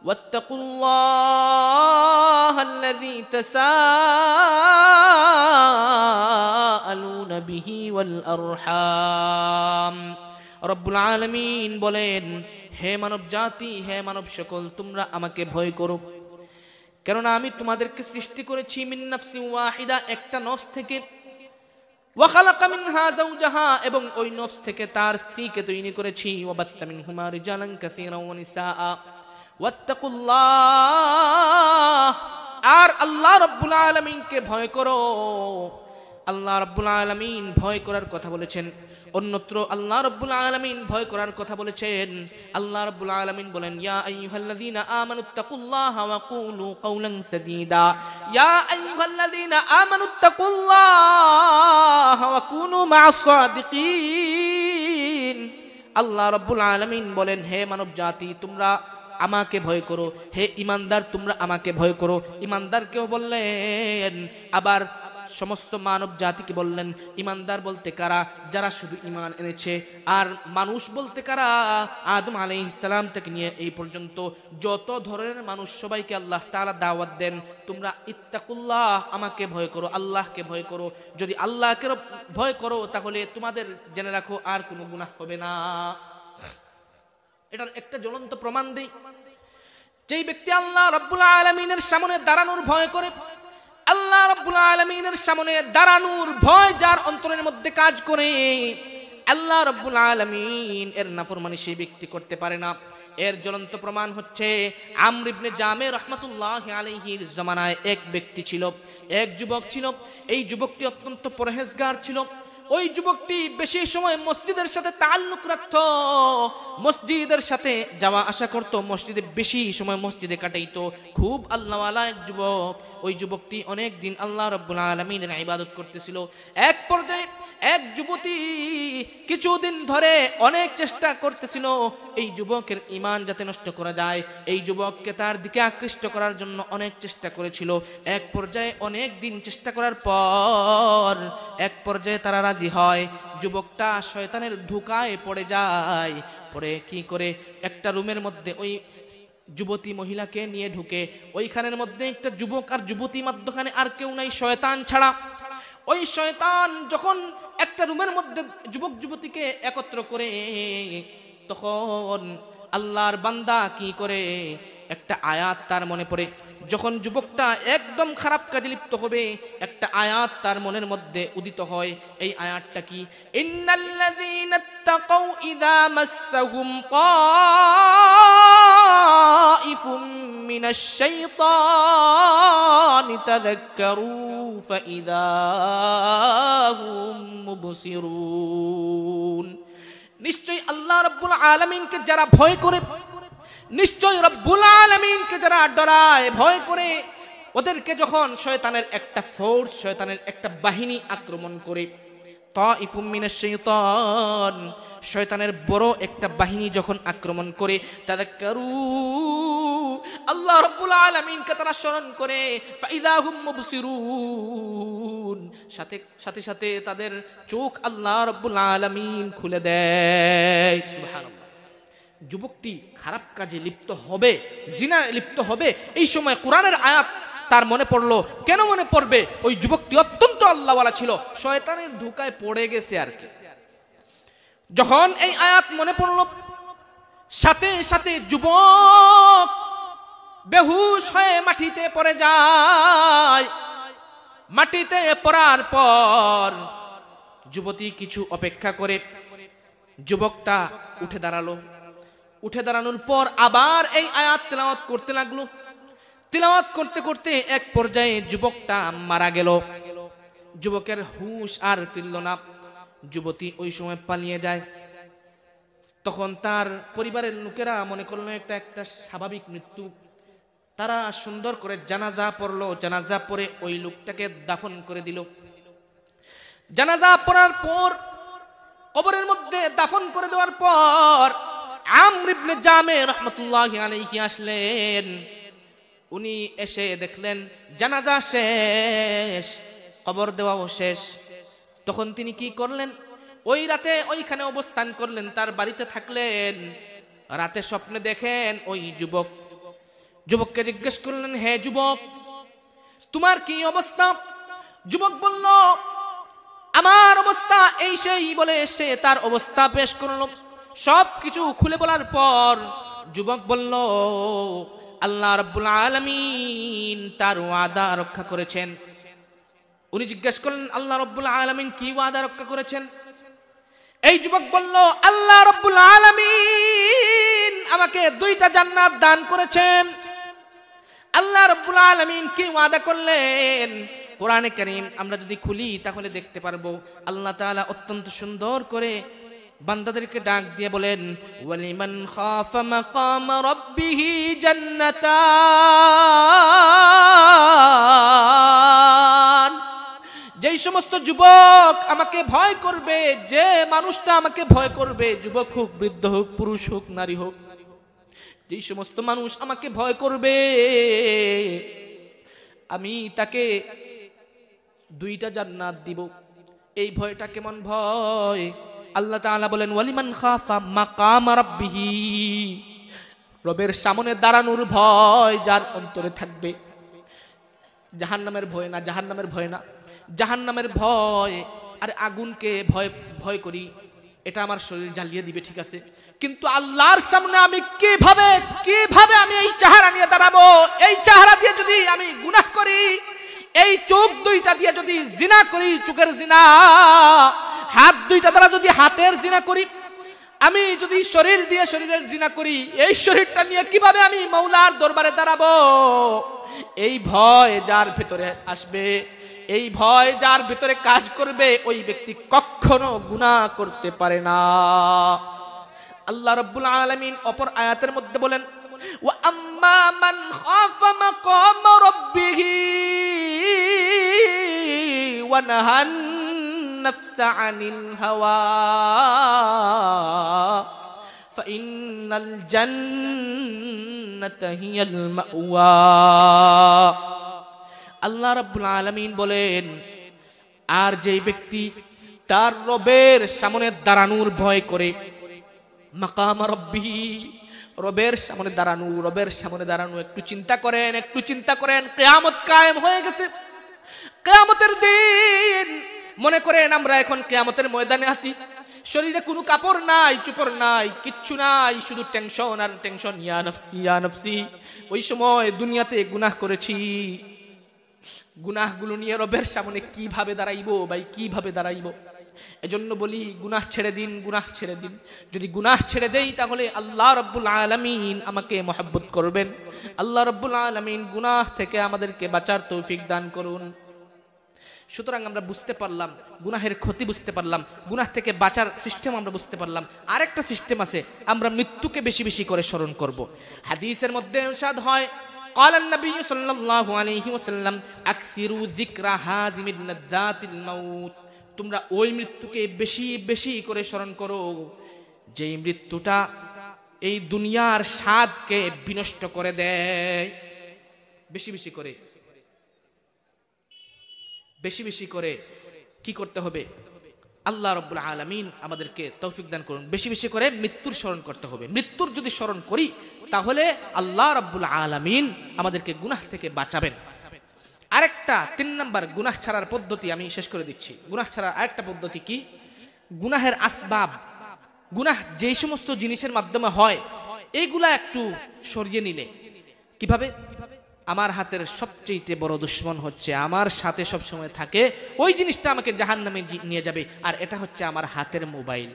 ওয়াত্তাকুল্লাহাল্লাযী তাসাআলুনা বিহি ওয়াল আরহাম। রব্বুল আলামিন বলেন, হে মানব জাতি, হে মানব সকল, তোমরা আমাকে ভয় করো, কেননা আমি তোমাদেরকে সৃষ্টি করেছি মিন নাফসিন ওয়াহিদা, একটা নফস থেকে, ওয়া খালাকা মিনহা যাওজাহা, এবং ওই নফস থেকে তার স্ত্রীকে তৈরি করেছি, ওয়া বাসসা মিনহুমা রিজালান কাসীরান ওয়া নিসাআ ওয়াত্তাকুল্লাহ। আর আল্লাহ রাব্বুল আলামিনকে ভয় করো। আল্লাহ রাব্বুল আলামিন ভয় করার কথা বলেছেন, অন্যত্র আল্লাহ রাব্বুল আলামিন ভয় করার কথা বলেছেন। আল্লাহ রাব্বুল আলামিন বলেন, ইয়া আইয়ুহাল্লাযীনা আমানুত্তাকুল্লাহা ওয়া কুলু কাওলান সাদীদা। ইয়া আইয়ুহাল্লাযীনা আমানুত্তাকুল্লাহা ওয়া কুনু মা'আস সাদিকিন। আল্লাহ রাব্বুল আলামিন বলেন, হে মানব জাতি, তোমরা আমাকে ভয় করো। হে ইমানদার, তোমরা আমাকে ভয় করো। ইমানদারকেও বললেন, আবার সমস্ত মানব জাতিকে বললেন। ইমানদার বলতে কারা? যারা শুধু ঈমান এনেছে। আর মানুষ বলতে কারা? আদম আলাইহিস সালাম থেকে নিয়ে এই পর্যন্ত যত ধরনের মানুষ, সবাইকে আল্লাহ তাআলা দাওয়াত দেন, তোমরা ইত্তাকুল্লাহ, আমাকে ভয় করো, আল্লাহকে ভয় করো। যদি আল্লাহকে ভয় করো, তাহলে তোমাদের জেনে রাখো আর কোনো গুনাহ হবে না। এটার একটা জ্বলন্ত প্রমাণ দেই। যেই ব্যক্তি আল্লাহ রাব্বুল আলামিনের সামনে দাঁড়ানোর ভয় করে, আল্লাহ আল্লাহ রাব্বুল আলামিনের সামনে দাঁড়ানোর ভয় যার অন্তরের মধ্যে কাজ করে, আল্লাহ রাব্বুল আলামিন এর নাফরমানি সেই ব্যক্তি করতে পারে না। এর জ্বলন্ত প্রমাণ হচ্ছে আমর ইবনে জামে রাহমাতুল্লাহি আলাইহির জামানায় এক ব্যক্তি ছিল, এক যুবক ছিল। এই যুবকটি অত্যন্ত পরহেজগার ছিল। ওই যুবকটি বেশি সময় মসজিদের সাথে তাল্লুক রাখত, মসজিদের সাথে যাওয়া আসা করত, মসজিদে বেশি সময় মসজিদে কাটাইতো। খুব আল্লাহওয়ালা এক যুবক। ওই যুবকটি অনেক দিন আল্লাহ রাব্বুল আলামিনের ইবাদত করতেছিল। এক পর্যায়ে এক যুবতী কিছুদিন ধরে অনেক চেষ্টা করতেছিল এই যুবকের ঈমান যাতে নষ্ট করা যায়, এই যুবককে তার দিকে আকৃষ্ট করার জন্য অনেক চেষ্টা করেছিল। এক পর্যায়ে অনেক দিন চেষ্টা করার পর এক পর্যায়ে তারা রাজি হয়। যুবকটা শয়তানের ধোঁকায় পড়ে যায়। পরে কি করে একটা রুমের মধ্যে ওই যুবতী মহিলাকে নিয়ে ঢুকে, ওইখানের মধ্যে একটা যুবক আর যুবতী মধ্যখানে আর কেউ নাই শয়তান ছাড়া। ওই শয়তান যখন একটা রুমের মধ্যে যুবক যুবতীকে একত্র করে, তখন আল্লাহর বান্দা কি করে একটা আয়াত তার মনে পড়ে। যখন যুবকটা একদম খারাপ কাজে লিপ্ত হবে, একটা আয়াত তার মনের মধ্যে উদিত হয়। এই আয়াতটা কি? ইন্নাল্লাযীনা তাকাউ ইযা মাসসাহুম তাইফুম মিনাশ শাইতানি তাযাক্কারু ফাইযা হুম মুবসিরুন। নিশ্চয়ই আল্লাহ রাব্বুল আলামিনকে যারা ভয় করে, নিশ্চয় রব্বুল আলামিনকে যারা ডরায়, ভয় করে, ওদেরকে যখন শয়তানের একটা ফোর্স, শয়তানের একটা বাহিনী আক্রমণ করে, তাইফুম মিনাশ শাইতান, শয়তানের বড় একটা বাহিনী যখন আক্রমণ করে, তাযাক্কারু, আল্লাহ রাব্বুল আলামিনকে তারা স্মরণ করে, ফাইযা হুম মুবসিরুন, সাথে সাথে তাদের চোখ আল্লাহ রাব্বুল আলামিন খুলে দেয়। সুবহানাল্লাহ। যুবকটি খারাপ কাজে লিপ্ত হবে, জিনায় লিপ্ত হবে, এই সময় কোরআনের আয়াত তার মনে পড়লো। কেন মনে পড়বে? ওই যুবকটি অত্যন্ত আল্লাহওয়ালা ছিল, শয়তানের ধোঁকায় পড়ে গেছে আর কি। যখন এই আয়াত মনে পড়লো, সাথে সাথে যুবক বেহুশ হয়ে মাটিতে পড়ে যায়। মাটিতে পড়ার পর যুবতী কিছু অপেক্ষা করে যুবকটা উঠে দাঁড়ালো। উঠে দাঁড়ানোর পর আবার এই আয়াত তেলাওয়াত করতে লাগলো। তেলাওয়াত করতে করতে এক পর্যায়ে যুবকটা মারা গেল। যুবকের হুঁশ আর ফিরল না। যুবতী ওই সময় পালিয়ে যায়। তখন তার পরিবারের লোকেরা মনে করলো একটা স্বাভাবিক মৃত্যু। তারা সুন্দর করে জানাজা পড়লো। জানাজা পড়ে ওই লোকটাকে দাফন করে দিল। জানাজা পড়ার পর কবরের মধ্যে দাফন করে দেওয়ার পর আমর ইবনে জামে রাহমাতুল্লাহি আলাইহি আসলেন। উনি এসে দেখলেন জানাজা শেষ, কবর দেওয়াও শেষ। তখন তিনি কি করলেন? ওই রাতে ওইখানে অবস্থান করলেন, তার বাড়িতে থাকলেন। রাতে স্বপ্নে দেখেন ওই যুবককে জিজ্ঞেস করলেন, হে যুবক, তোমার কি অবস্থা? যুবক বলল, আমার অবস্থা এই সেই বলে সে তার অবস্থা পেশ করল। সবকিছু খুলে বলার পর যুবক বলল, আল্লাহ রাব্বুল আলামিন তার ওয়াদা রক্ষা করেছেন। উনি জিজ্ঞেস করলেন, আল্লাহ রাব্বুল আলামিন কি ওয়াদা রক্ষা করেছেন? এই যুবক বলল, আল্লাহ রাব্বুল আলামিন আমাকে 2টা জান্নাত দান করেছেন। আল্লাহ রাব্বুল আলামিন কি ওয়াদা করলেন? কোরআনে কারীম আমরা যদি খুলি তাহলে দেখতে পারবো আল্লাহ তাআলা অত্যন্ত সুন্দর করে বান্দাদেরকে ডাক দিয়ে বলেন, ওয়ালিমান খাফা মাকাম রাব্বিহি জান্নাতান। যেই সমস্ত যুবক আমাকে ভয় করবে, যে মানুষটা আমাকে ভয় করবে, যুবক হোক, বৃদ্ধ হোক, পুরুষ হোক, নারী হোক, যেই সমস্ত মানুষ আমাকে ভয় করবে আমি তাকে 2টা জান্নাত দিব। এই ভয়টা কেমন ভয়? আল্লাহ তাআলা বলেন, ওয়ালিমান খাফা মাকাম রাব্বিহি, রবের সামনে দাঁড়ানোর ভয় যার অন্তরে থাকবে। জাহান্নামের ভয় না, জাহান্নামের ভয় না, জাহান্নামের ভয়। আর আগুনকে ভয় করি, এটা আমার শরীর জ্বালিয়ে দিবে, ঠিক আছে, কিন্তু আল্লাহর সামনে আমি কিভাবে আমি এই চেহারা নিয়ে দাঁড়াবো? এই চেহারা দিয়ে যদি আমি গুনাহ করি, এই চোখ দুইটা দিয়ে যদি জিনা করি, চোখের জিনা, হাত দুইটা দ্বারা যদি হাতের জিনা করি, আমি যদি শরীর দিয়ে শরীরের জিনা করি, এই শরীরটা নিয়ে কিভাবে আমি মাওলার দরবারে দাঁড়াবো? এই ভয় যার ভিতরে আসবে, এই ভয় যার ভিতরে কাজ করবে, ওই ব্যক্তি কখনো গুনাহ করতে পারে না। আল্লাহ রাব্বুল আলামিন অপর আয়াতের মধ্যে বলেন, ওয়া আম্মা মান খাফা মাকাম রাব্বিহি ওয়া নাহান নাফসা আনিল হাওয়া ফাইন্নাল জান্নাতা হিয়াল মাওয়া। আল্লাহ রাব্বুল আলামিন বলেন, আর যেই ব্যক্তি তার রবের সামনে দাঁড়ানোর ভয় করে, মাকাম রাব্বিহি, রবের সামনে দাঁড়ানো, রবের সামনে দাঁড়ানো, একটু চিন্তা করেন, একটু চিন্তা করেন, কিয়ামত কায়েম হয়ে গেছে, কিয়ামতের দিন। মনে করেন আমরা এখন কিয়ামতের ময়দানে আছি, শরীরে কোনো কাপড় নাই, চোপড় নাই, কিচ্ছু নাই, শুধু টেনশন আর টেনশন, ইয়া নফসি ইয়া নফসি। ওই সময় দুনিয়াতে গুনাহ করেছি, গুনাহগুলো নিয়ে রবের সামনে কিভাবে দাঁড়াইবো ভাই, কিভাবে দাঁড়াইবো? এজন্য বলি গুনাহ ছেড়ে দিন, গুনাহ ছেড়ে দিন। যদি গুনাহ ছেড়ে দেই তাহলে আল্লাহ রাব্বুল আলামিন আমাকে মহব্বত করবেন। আল্লাহ রাব্বুল আলামিন গুনাহ থেকে আমাদেরকে বাঁচার তৌফিক দান করুন। সুতরাং আমরা বুঝতে পারলাম গুনাহের ক্ষতি, বুঝতে পারলাম গুনাহ থেকে বাঁচার সিস্টেম আমরা বুঝতে পারলাম। আরেকটা সিস্টেম আছে, আমরা মৃত্যুকে বেশি বেশি করে স্মরণ করব। হাদিসের মধ্যে ইরশাদ হয়, قال النبي صلى الله عليه وسلم اكثروا ذكر هادم اللذات الموت। তোমরা ওই মৃত্যুকে বেশি বেশি করে স্মরণ করো যেই মৃত্যুটা এই দুনিয়ার স্বাদকে বিনষ্ট করে দেয়। বেশি বেশি করে, বেশি বেশি করে কি করতে হবে? আল্লাহ রাব্বুল আলামিন আমাদেরকে তৌফিক দান করুন। বেশি বেশি করে মৃত্যুর স্মরণ করতে হবে। মৃত্যুর যদি স্মরণ করি তাহলে আল্লাহ রাব্বুল আলামিন আমাদেরকে গুনাহ থেকে বাঁচাবেন। আরেকটা 3 নাম্বার গুনাহ ছাড়ার পদ্ধতি আমি শেষ করে দিচ্ছি। গুনাহ ছাড়ার আরেকটা পদ্ধতি কি? গুনাহের আসবাব, গুনাহ যেই সমস্ত জিনিসের মাধ্যমে হয় এইগুলা একটু সরিয়ে নিলে। কিভাবে? আমার হাতের সবচেয়ে বড় দুশমন হচ্ছে, আমার সাথে সব সময় থাকে, ওই জিনিসটা আমাকে জাহান্নামে নিয়ে যাবে, আর এটা হচ্ছে আমার হাতের মোবাইল।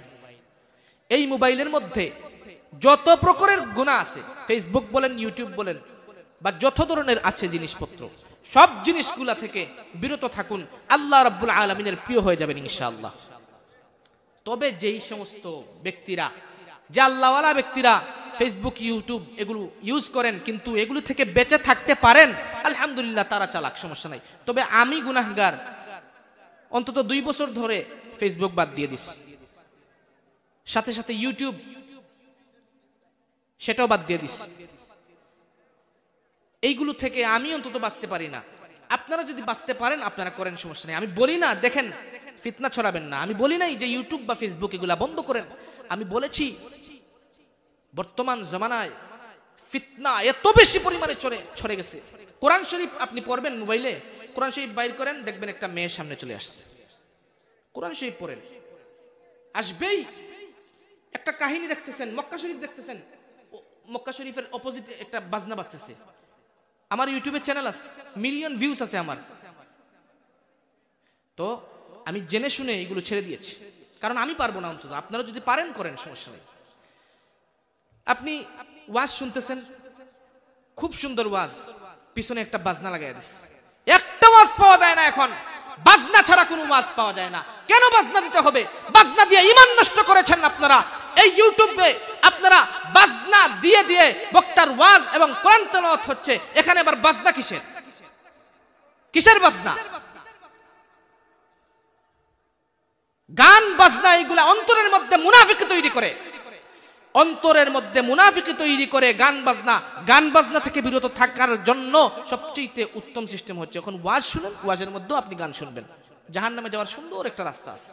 এই মোবাইলের মধ্যে যত প্রকারের গুনাহ আছে, ফেসবুক বলেন, ইউটিউব বলেন, বা যত ধরনের আছে জিনিসপত্র, সব জিনিসগুলা থেকে বিরত থাকুন। আল্লাহ রাব্বুল আলামিনের প্রিয় হয়ে যাবেন ইনশাআল্লাহ। তবে যেই সমস্ত ব্যক্তিরা, যে আল্লাহওয়ালা ব্যক্তিরা ফেসবুক, ইউটিউব এগুলো ইউজ করেন কিন্তু এগুলো থেকে বেঁচে থাকতে পারেন, আলহামদুলিল্লাহ, তারা চালাক, সমস্যা নাই। তবে আমি গুনাহগার, অন্তত 2 বছর ধরে ফেসবুক বাদ দিয়ে দিছি, সাথে সাথে ইউটিউব সেটাও বাদ দিয়ে দিছি। এইগুলো থেকে আমি অন্তত বাঁচতে পারি না। আপনারা যদি বাঁচতে পারেন আপনারা করেন, সমস্যা নেই। আমি বলি না দেখেন ফিতনা ছড়াবেন না, আমি বলি নাই যে ইউটিউব বা ফেসবুক এগুলা বন্ধ করেন। আমি বলেছি বর্তমান জমানায় ফিতনা এত বেশি পরিমাণে ছড়ে গেছে। কোরআন শরীফ আপনি পড়বেন মোবাইলে, কোরআন শরীফ বাইর করেন, দেখবেন একটা মেয়ের সামনে চলে আসছে। কোরআন শরীফ পড়েন, আসবেই। একটা কাহিনী দেখতেছেন, মক্কা শরীফ দেখতেছেন, মক্কা শরীফের অপোজিটে একটা বাজনা বাজতেছে। আমার ইউটিউবের চ্যানেল আছে, মিলিয়ন ভিউজ আছে আমার। তো আমি জেনে শুনে এগুলো ছেড়ে দিয়েছি, কারণ আমি পারবো না। অন্তত আপনারা যদি পারেন করেন, সমস্যা নেই। আপনি ওয়াজ শুনতেছেন, খুব সুন্দর ওয়াজ, পিছনে একটা বাজনা লাগাই দিচ্ছে। একটা ওয়াজ পাওয়া যায় না এখন, বাজনা ছাড়া কোনো ওয়াজ পাওয়া যায় না। কেন বাজনা দিতে হবে? বাজনা দিয়ে ঈমান নষ্ট করেছেন আপনারা। এই ইউটিউবে আপনারা বাজনা দিয়ে দিয়ে বক্তার ওয়াজ এবং কোরআন তেলাওয়াত হচ্ছে, এখানে আবার বাজনা কিসের? কিসের বাজনা? গান বাজনা এগুলা অন্তরের মধ্যে মুনাফিক তৈরি করে, অন্তরের মধ্যে মুনাফিক তৈরি করে। গান বাজনা থেকে বিরত থাকার জন্য সবচেয়ে উত্তম সিস্টেম হচ্ছে এখন ওয়াজ শুনুন, ওয়াজের মধ্যেও আপনি গান শুনবেন। জাহান্নামে যাওয়ার সুন্দর একটা রাস্তা আছে।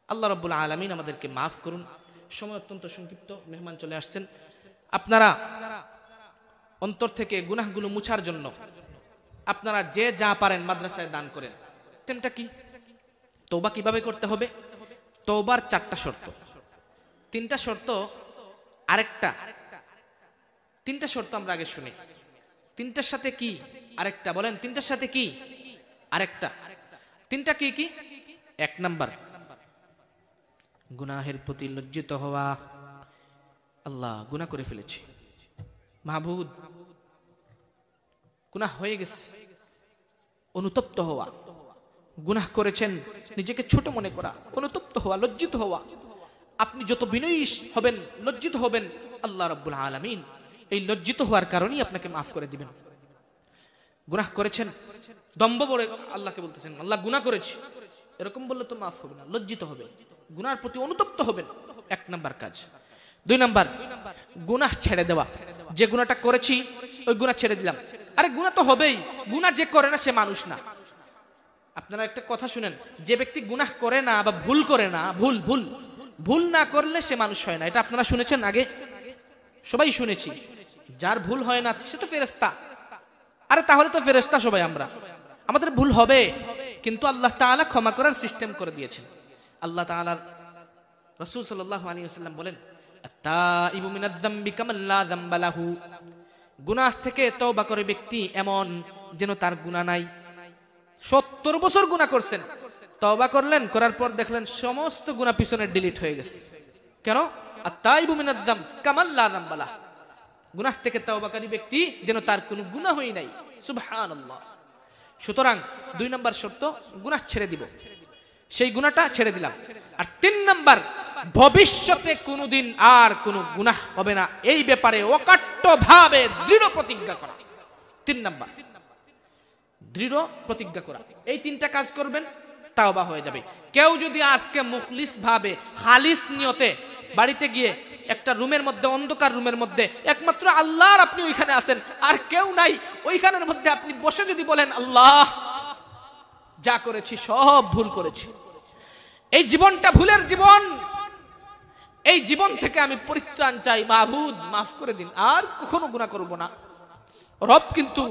আল্লাহ রাব্বুল আলামিন আমাদেরকে মাফ করুন। সময় অত্যন্ত সংক্ষিপ্ত, মেহমান চলে আসছেন। আপনারা অন্তর থেকে গুনাহগুলো মুছার জন্য আপনারা যে যা পারেন মাদ্রাসায় দান করেন। তেমটা কি? তওবা কিভাবে করতে হবে? তওবার 4টা শর্ত, 3টা শর্ত, আরেকটা 3টা শর্ত আমরা আগে শুনি। 3টার সাথে কি আরেকটা বলেন? 3টার সাথে কি? আরেকটা, তিনটা কি কি? এক নাম্বার, গুনাহের প্রতি লজ্জিত হওয়া। আল্লাহ, গুনাহ করে ফেলেছি, মাহবুদ গুনাহ হয়ে গেছে, অনুতপ্ত হওয়া। গুনাহ করেছেন, নিজেকে ছোট মনে করা, অনুতপ্ত হওয়া, লজ্জিত হওয়া। আপনি যত বিনয়ী হবেন, লজ্জিত হবেন, আল্লাহ রাব্বুল আলামিন এই লজ্জিত হওয়ার কারণেই আপনাকে মাফ করে দিবেন। গুনাহ করেছেন, দম্ভ বলে আল্লাহকে বলতেছেন আল্লাহ গুনাহ করেছি, এরকম বললে তো মাফ হবে না, লজ্জিত হবে, গুনাহর প্রতি অনুতপ্ত হবেন। এক নাম্বার কাজ। দুই নাম্বার, গুনাহ ছেড়ে দেওয়া। যে গুনাহটা করেছি ওই গুনাহ ছেড়ে দিলাম। আরে গুনাহ তো হবেই, গুনাহ যে করে না সে মানুষ না। আপনারা একটা কথা শুনেন, যে ব্যক্তি গুনাহ করে না বা ভুল করে না, ভুল না করলে সে মানুষ হয় না। এটা আপনারা শুনেছেন আগে, সবাই শুনেছি। যার ভুল হয় না সে তো ফেরেশতা। আরে তাহলে তো ফেরেশতা সবাই আমরা, আমাদের ভুল হবে, কিন্তু আল্লাহ তাআলা ক্ষমা করার সিস্টেম করে দিয়েছেন। আল্লাহ তাআলার রাসূল সাল্লাল্লাহু আলাইহি ওয়াসাল্লাম বলেন, আত-তাইবু মিনাজ যামবি কামান লা যামবা লাহু। গুনাহ থেকে তওবা করে ব্যক্তি এমন যেন তার গুনাহ নাই। 70 বছর গুনাহ করছেন, তওবা করলেন, করার পর দেখলেন সমস্ত গুনাহ পিছনে ডিলিট হয়ে গেছে। কেন? আত-তাইবু মিনাজ যামব কামান লা যামবা লাহু। গুনাহ থেকে তওবাকারী ব্যক্তি যেন তার কোনো গুনাহই নাই। সুবহানাল্লাহ। সুতরাং 2 নম্বর শর্ত, গুনাহ ছেড়ে দিব, সেই গুনাহটা ছেড়ে দিলাম। আর 3 নম্বর, ভবিষ্যতে কোনোদিন আর কোনো গুনাহ হবে না, এই ব্যাপারে অকাট্যভাবে দৃঢ় প্রতিজ্ঞা করা। 3 নম্বর, দৃঢ় প্রতিজ্ঞা করা। এই 3টা কাজ করবেন, তাওবা হয়ে যাবে। কেউ যদি আজকে মুখলিস ভাবে, খালিস নিয়তে বাড়িতে গিয়ে একটা রুমের মধ্যে, অন্ধকার রুমের মধ্যে একমাত্র আল্লাহ আর আপনি ওইখানে আছেন, আর কেউ নাই, ওইখানের মধ্যে আপনি বসে যদি বলেন আল্লাহ যা করেছি সব ভুল করেছি, এই জীবনটা ভুলের জীবন, এই জীবন থেকে আমি পরিত্রাণ চাই, মাবুদ মাফ করে দিন, আর কখনো গুনাহ করব না। রব কিন্তু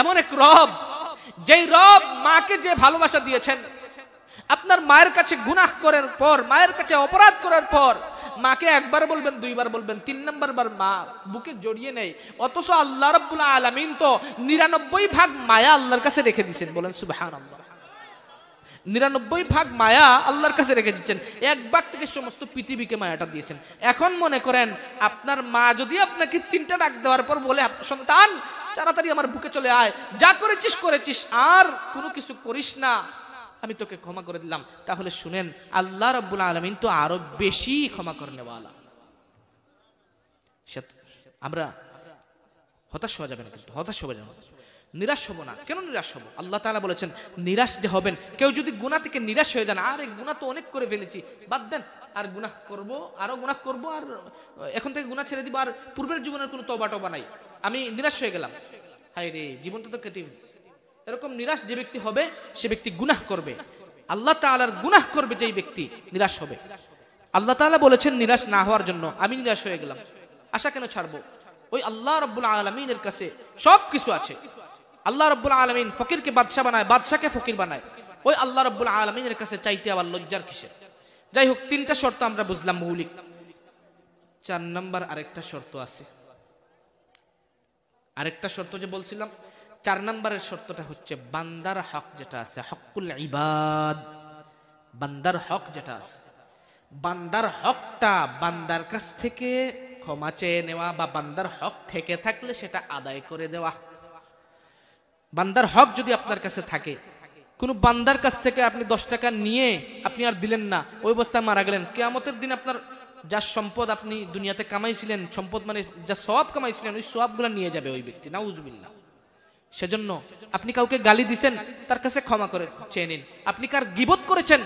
এমন এক রব, যেই রব মাকে যে ভালোবাসা দিয়েছেন, আপনার মায়ের কাছে গুনাহ করার পর, মায়ের কাছে অপরাধ করার পর মাকে একবার বলবেন, 2 বার বলবেন, 3 নম্বর বার মা বুকে জড়িয়ে নেই। অথচ আল্লাহ রাব্বুল আলামিন তো 99 ভাগ মায়া আল্লাহর কাছে রেখে দিয়েছেন। বলেন সুবহানাল্লাহ। 99 ভাগ মায়া আল্লাহর কাছে রেখে দিচ্ছেন, 1 ভাগ থেকে সমস্ত পৃথিবীকে মায়াটা দিয়েছেন। এখন মনে করেন আপনার মা যদি আপনাকে 3টা ডাক দেওয়ার পর বলে, সন্তান তাড়াতাড়ি আমার বুকে চলে আয়, যা করেছিস করেছিস, আর কোনো কিছু করিস না, আমি তোকে ক্ষমা করে দিলাম, তাহলে শুনেন আল্লাহ রাব্বুল আলামিন তো আরো বেশি ক্ষমা করনেওয়ালা। আমরা হতাশ হওয়া যাবে না, কিন্তু হতাশ হওয়া যাবে না, নিরাশ হব না। কেন নিরাশ হব? আল্লাহ তাআলা বলেছেন নিরাশ যে হবেন, কেউ যদি গুনাহ থেকে নিরাশ হয়ে যান, আর এই গুনাহ তো অনেক করে ফেলেছি, বাদ দেন, আর গুনাহ করব, আরো গুনাহ করব, আর এখন থেকে গুনাহ ছেড়ে দিব, আর পূর্বের জীবনের কোনো তওবা টওবা নাই, আমি নিরাশ হয়ে গেলাম, হায় রে জীবনটা তো কেটে ফেলেছি। এরকম নিরাশ যে ব্যক্তি হবে, সে ব্যক্তি গুনাহ করবে, আল্লাহ তাআলার গুনাহ করবে, যেই ব্যক্তি নিরাশ হবে। আল্লাহ তাআলা বলেছেন নিরাশ না হওয়ার জন্য। আমি নিরাশ হয়ে গেলাম, আশা কেন ছাড়বো? ওই আল্লাহ রাব্বুল আলামিনের কাছে সব কিছু আছে। আল্লাহ রাব্বুল আলামিন ফকিরকে বাদশা বানায়, বাদশাকে ফকির বানায়। ওই আল্লাহ রাব্বুল আলামিনের কাছে চাইতে আবার লজ্জার কিসের? যাই হোক, 3টা শর্ত আমরা বুঝলাম মৌলিক। 4 নম্বর আরেকটা শর্ত আছে। আরেকটা শর্ত যে বলছিলাম, 4 নম্বরের শর্তটা হচ্ছে বান্দার হক যেটা আছে, হকুল ইবাদ, বান্দার হক যেটা আছে, বান্দার হকটা বান্দার কাছ থেকে ক্ষমা চেয়ে নেওয়া, বা বান্দার হক থেকে থাকলে সেটা আদায় করে দেওয়া। বান্দার হক যদি আপনার কাছে থাকে, কোন বান্দার কাছ থেকে আপনি 10 টাকা নিয়ে আপনি আর দিলেন না, ওই অবস্থায় মারা গেলেন, কিয়ামতের দিন আপনার যা সম্পদ আপনি দুনিয়াতে কামাইছিলেন, সম্পদ মানে যা সওয়াব কামাইছিলেন, ওই সওয়াবগুলো নিয়ে যাবে ওই ব্যক্তি, নাউজুবিল্লাহ। সেজন্য আপনি কাউকে গালি দিছেন, তার কাছে ক্ষমা করে চেয়ে নিন। আপনি কার গীবত করেছেন,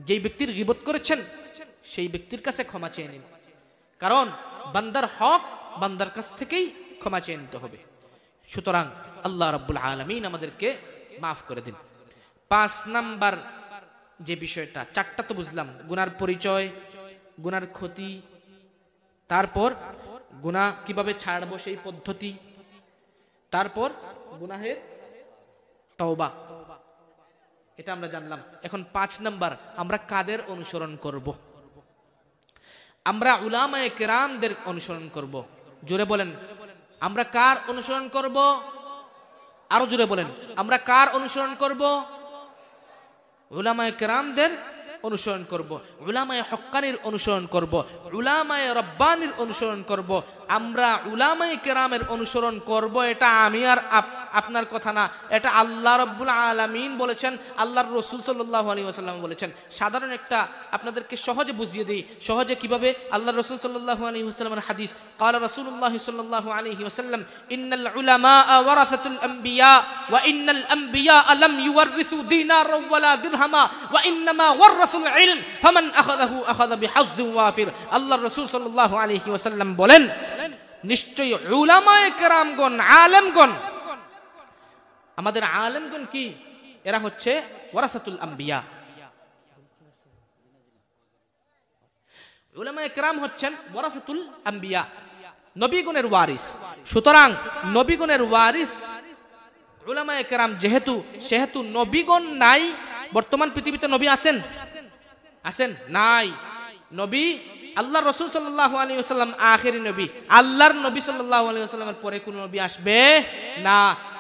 যেই ব্যক্তির গীবত করেছেন সেই ব্যক্তির কাছে ক্ষমা চেয়ে নিন, কারণ বান্দার হক বান্দার কাছ থেকেই ক্ষমা চেয়ে নিতে হবে। সুতরাং আল্লাহ রাব্বুল আলামিন আমাদেরকে মাফ করে দিন। 5 নাম্বার যে বিষয়টা, 4টা তো বুঝলাম, গুনার পরিচয়, গুনার ক্ষতি, তারপর গুনাহ কিভাবে ছাড়বো সেই পদ্ধতি, তারপর গুনাহের তওবা, এটা আমরা জানলাম। এখন 5 নাম্বার, আমরা কাদের অনুসরণ করব? আমরা উলামায়ে কেরামদের অনুসরণ করব। জোরে বলেন, আমরা কার অনুসরণ করব? আরো জোরে বলেন, আমরা কার অনুসরণ করব? উলামায়ে কেরামদের অনুসরণ করব, উলামায়ে হক্কানির অনুসরণ করব, উলামায়ে রব্বানির অনুসরণ করব। আমরা উলামায়ে কেরামের অনুসরণ করব, এটা আমি আর আপনার কথা না, এটা আল্লাহ রাব্বুল আলামিন বলেছেন, আল্লাহর রাসূল সাল্লাল্লাহু আলাইহি ওয়াসাল্লাম বলেছেন। সাধারণ একটা আপনাদেরকে সহজে বুঝিয়ে দিই, সহজে কিভাবে। আল্লাহর রাসূল সাল্লাল্লাহু আলাইহি ওয়াসাল্লামের হাদিস, قال رسول الله صلى الله عليه وسلم ان العلماء ورثة الانبياء وان الانبياء لم يورثوا دينارا ولا درهما وانما ورثوا العلم فمن اخذه اخذ بحظ وافر। আল্লাহর রাসূল সাল্লাল্লাহু আলাইহি ওয়াসাল্লাম বলেন, নিশ্চয়ই উলামায়ে কেরামগণ, আলেমগণ, আমাদের আলেমগণ কি? এরা হচ্ছে ওয়ারাসাতুল আম্বিয়া। উলামায়ে কেরাম হচ্ছেন ওয়ারাসাতুল আম্বিয়া, নবীগণের ওয়ারিস। সুতরাং নবীগণের ওয়ারিস উলামায়ে কেরাম সেহেতু নবীগণ নাই। বর্তমান পৃথিবীতে নবী আছেন? নাই। নবী আল্লাহর রাসূল সাল্লাল্লাহু আলাইহি ওয়াসাল্লাম আখেরি নবী। আল্লাহর নবী সাল্লাল্লাহু আলাইহি ওয়াসাল্লামের পরে কোন নবী আসবে না।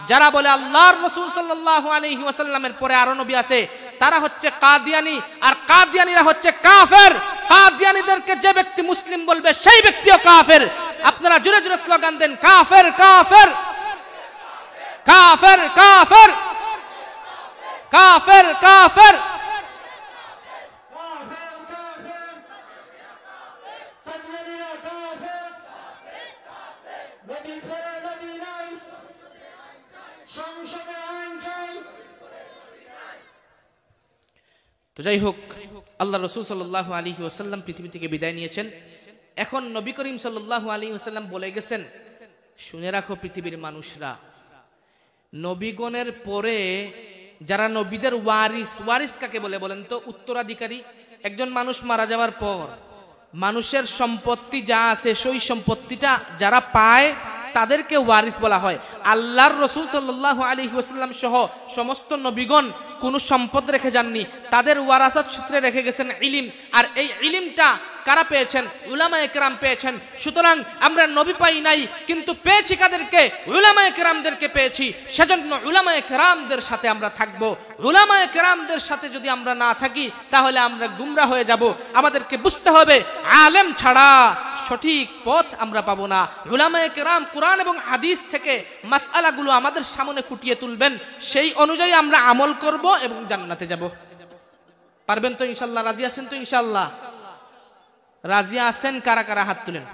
যারা বলে আল্লাহর রাসূল সাল্লাল্লাহু আলাইহি ওয়াসাল্লামের পরে আরো নবী আছে, তারা হচ্ছে কাদিয়ানী, আর কাদিয়ানীরা হচ্ছে কাফের। কাদিয়ানীদেরকে যে ব্যক্তি মুসলিম বলবে সেই ব্যক্তিও কাফের। আপনারা জোরে জোরে স্লোগান দেন, কাফের কাফের কাফের কাফের কাফের কাফের। তো যাই হোক, আল্লাহ রাসূল সাল্লাল্লাহু আলাইহি ওয়াসাল্লাম পৃথিবী থেকে বিদায় নিয়েছেন। এখন নবী করিম সাল্লাল্লাহু আলাইহি ওয়াসাল্লাম বলে গেছেন, শুনে রাখো পৃথিবীর মানুষরা, নবীগণের পরে যারা নবীদের ওয়ারিস কাকে বলে বলেন তো? উত্তরাধিকারী। একজন মানুষ মারা যাওয়ার পর মানুষের সম্পত্তি যা আছে সেই সম্পত্তিটা যারা পায় তাদেরকে ওয়ারিস বলা হয়। আল্লাহর রাসূল সাল্লাল্লাহু আলাইহি ওয়াসাল্লাম সহ সমস্ত নবীগণ কোনো সম্পদ রেখে যাননি, তাদের ওয়ারাসাত সূত্রে রেখে গেছেন ইলম। আর এই ইলমটা কারা পেয়েছেন? উলামায়ে কেরাম পেয়েছেন। সুতরাং আমরা নবী পাই নাই, কিন্তু পেয়েছি কাদেরকে? উলামায়ে কেরামদেরকে পেয়েছি। সেজন্য উলামায়ে কেরামদের সাথে আমরা থাকবো। উলামায়ে কেরামদের সাথে যদি আমরা না থাকি তাহলে আমরা গুমরা হয়ে যাব। আমাদেরকে বুঝতে হবে, আলেম ছাড়া সঠিক পথ আমরা পাবো না। উলামায়ে কেরাম কুরআন এবং হাদিস থেকে মাসআলাগুলো আমাদের সামনে ফুটিয়ে তুলবেন, সেই অনুযায়ী আমরা আমল করব এবং জান্নাতে যাব। পারবেন তো ইনশাআল্লাহ? রাজি আছেন তো ইনশাআল্লাহ? রাজি আছেন? কারা কারা হাত তুলেন।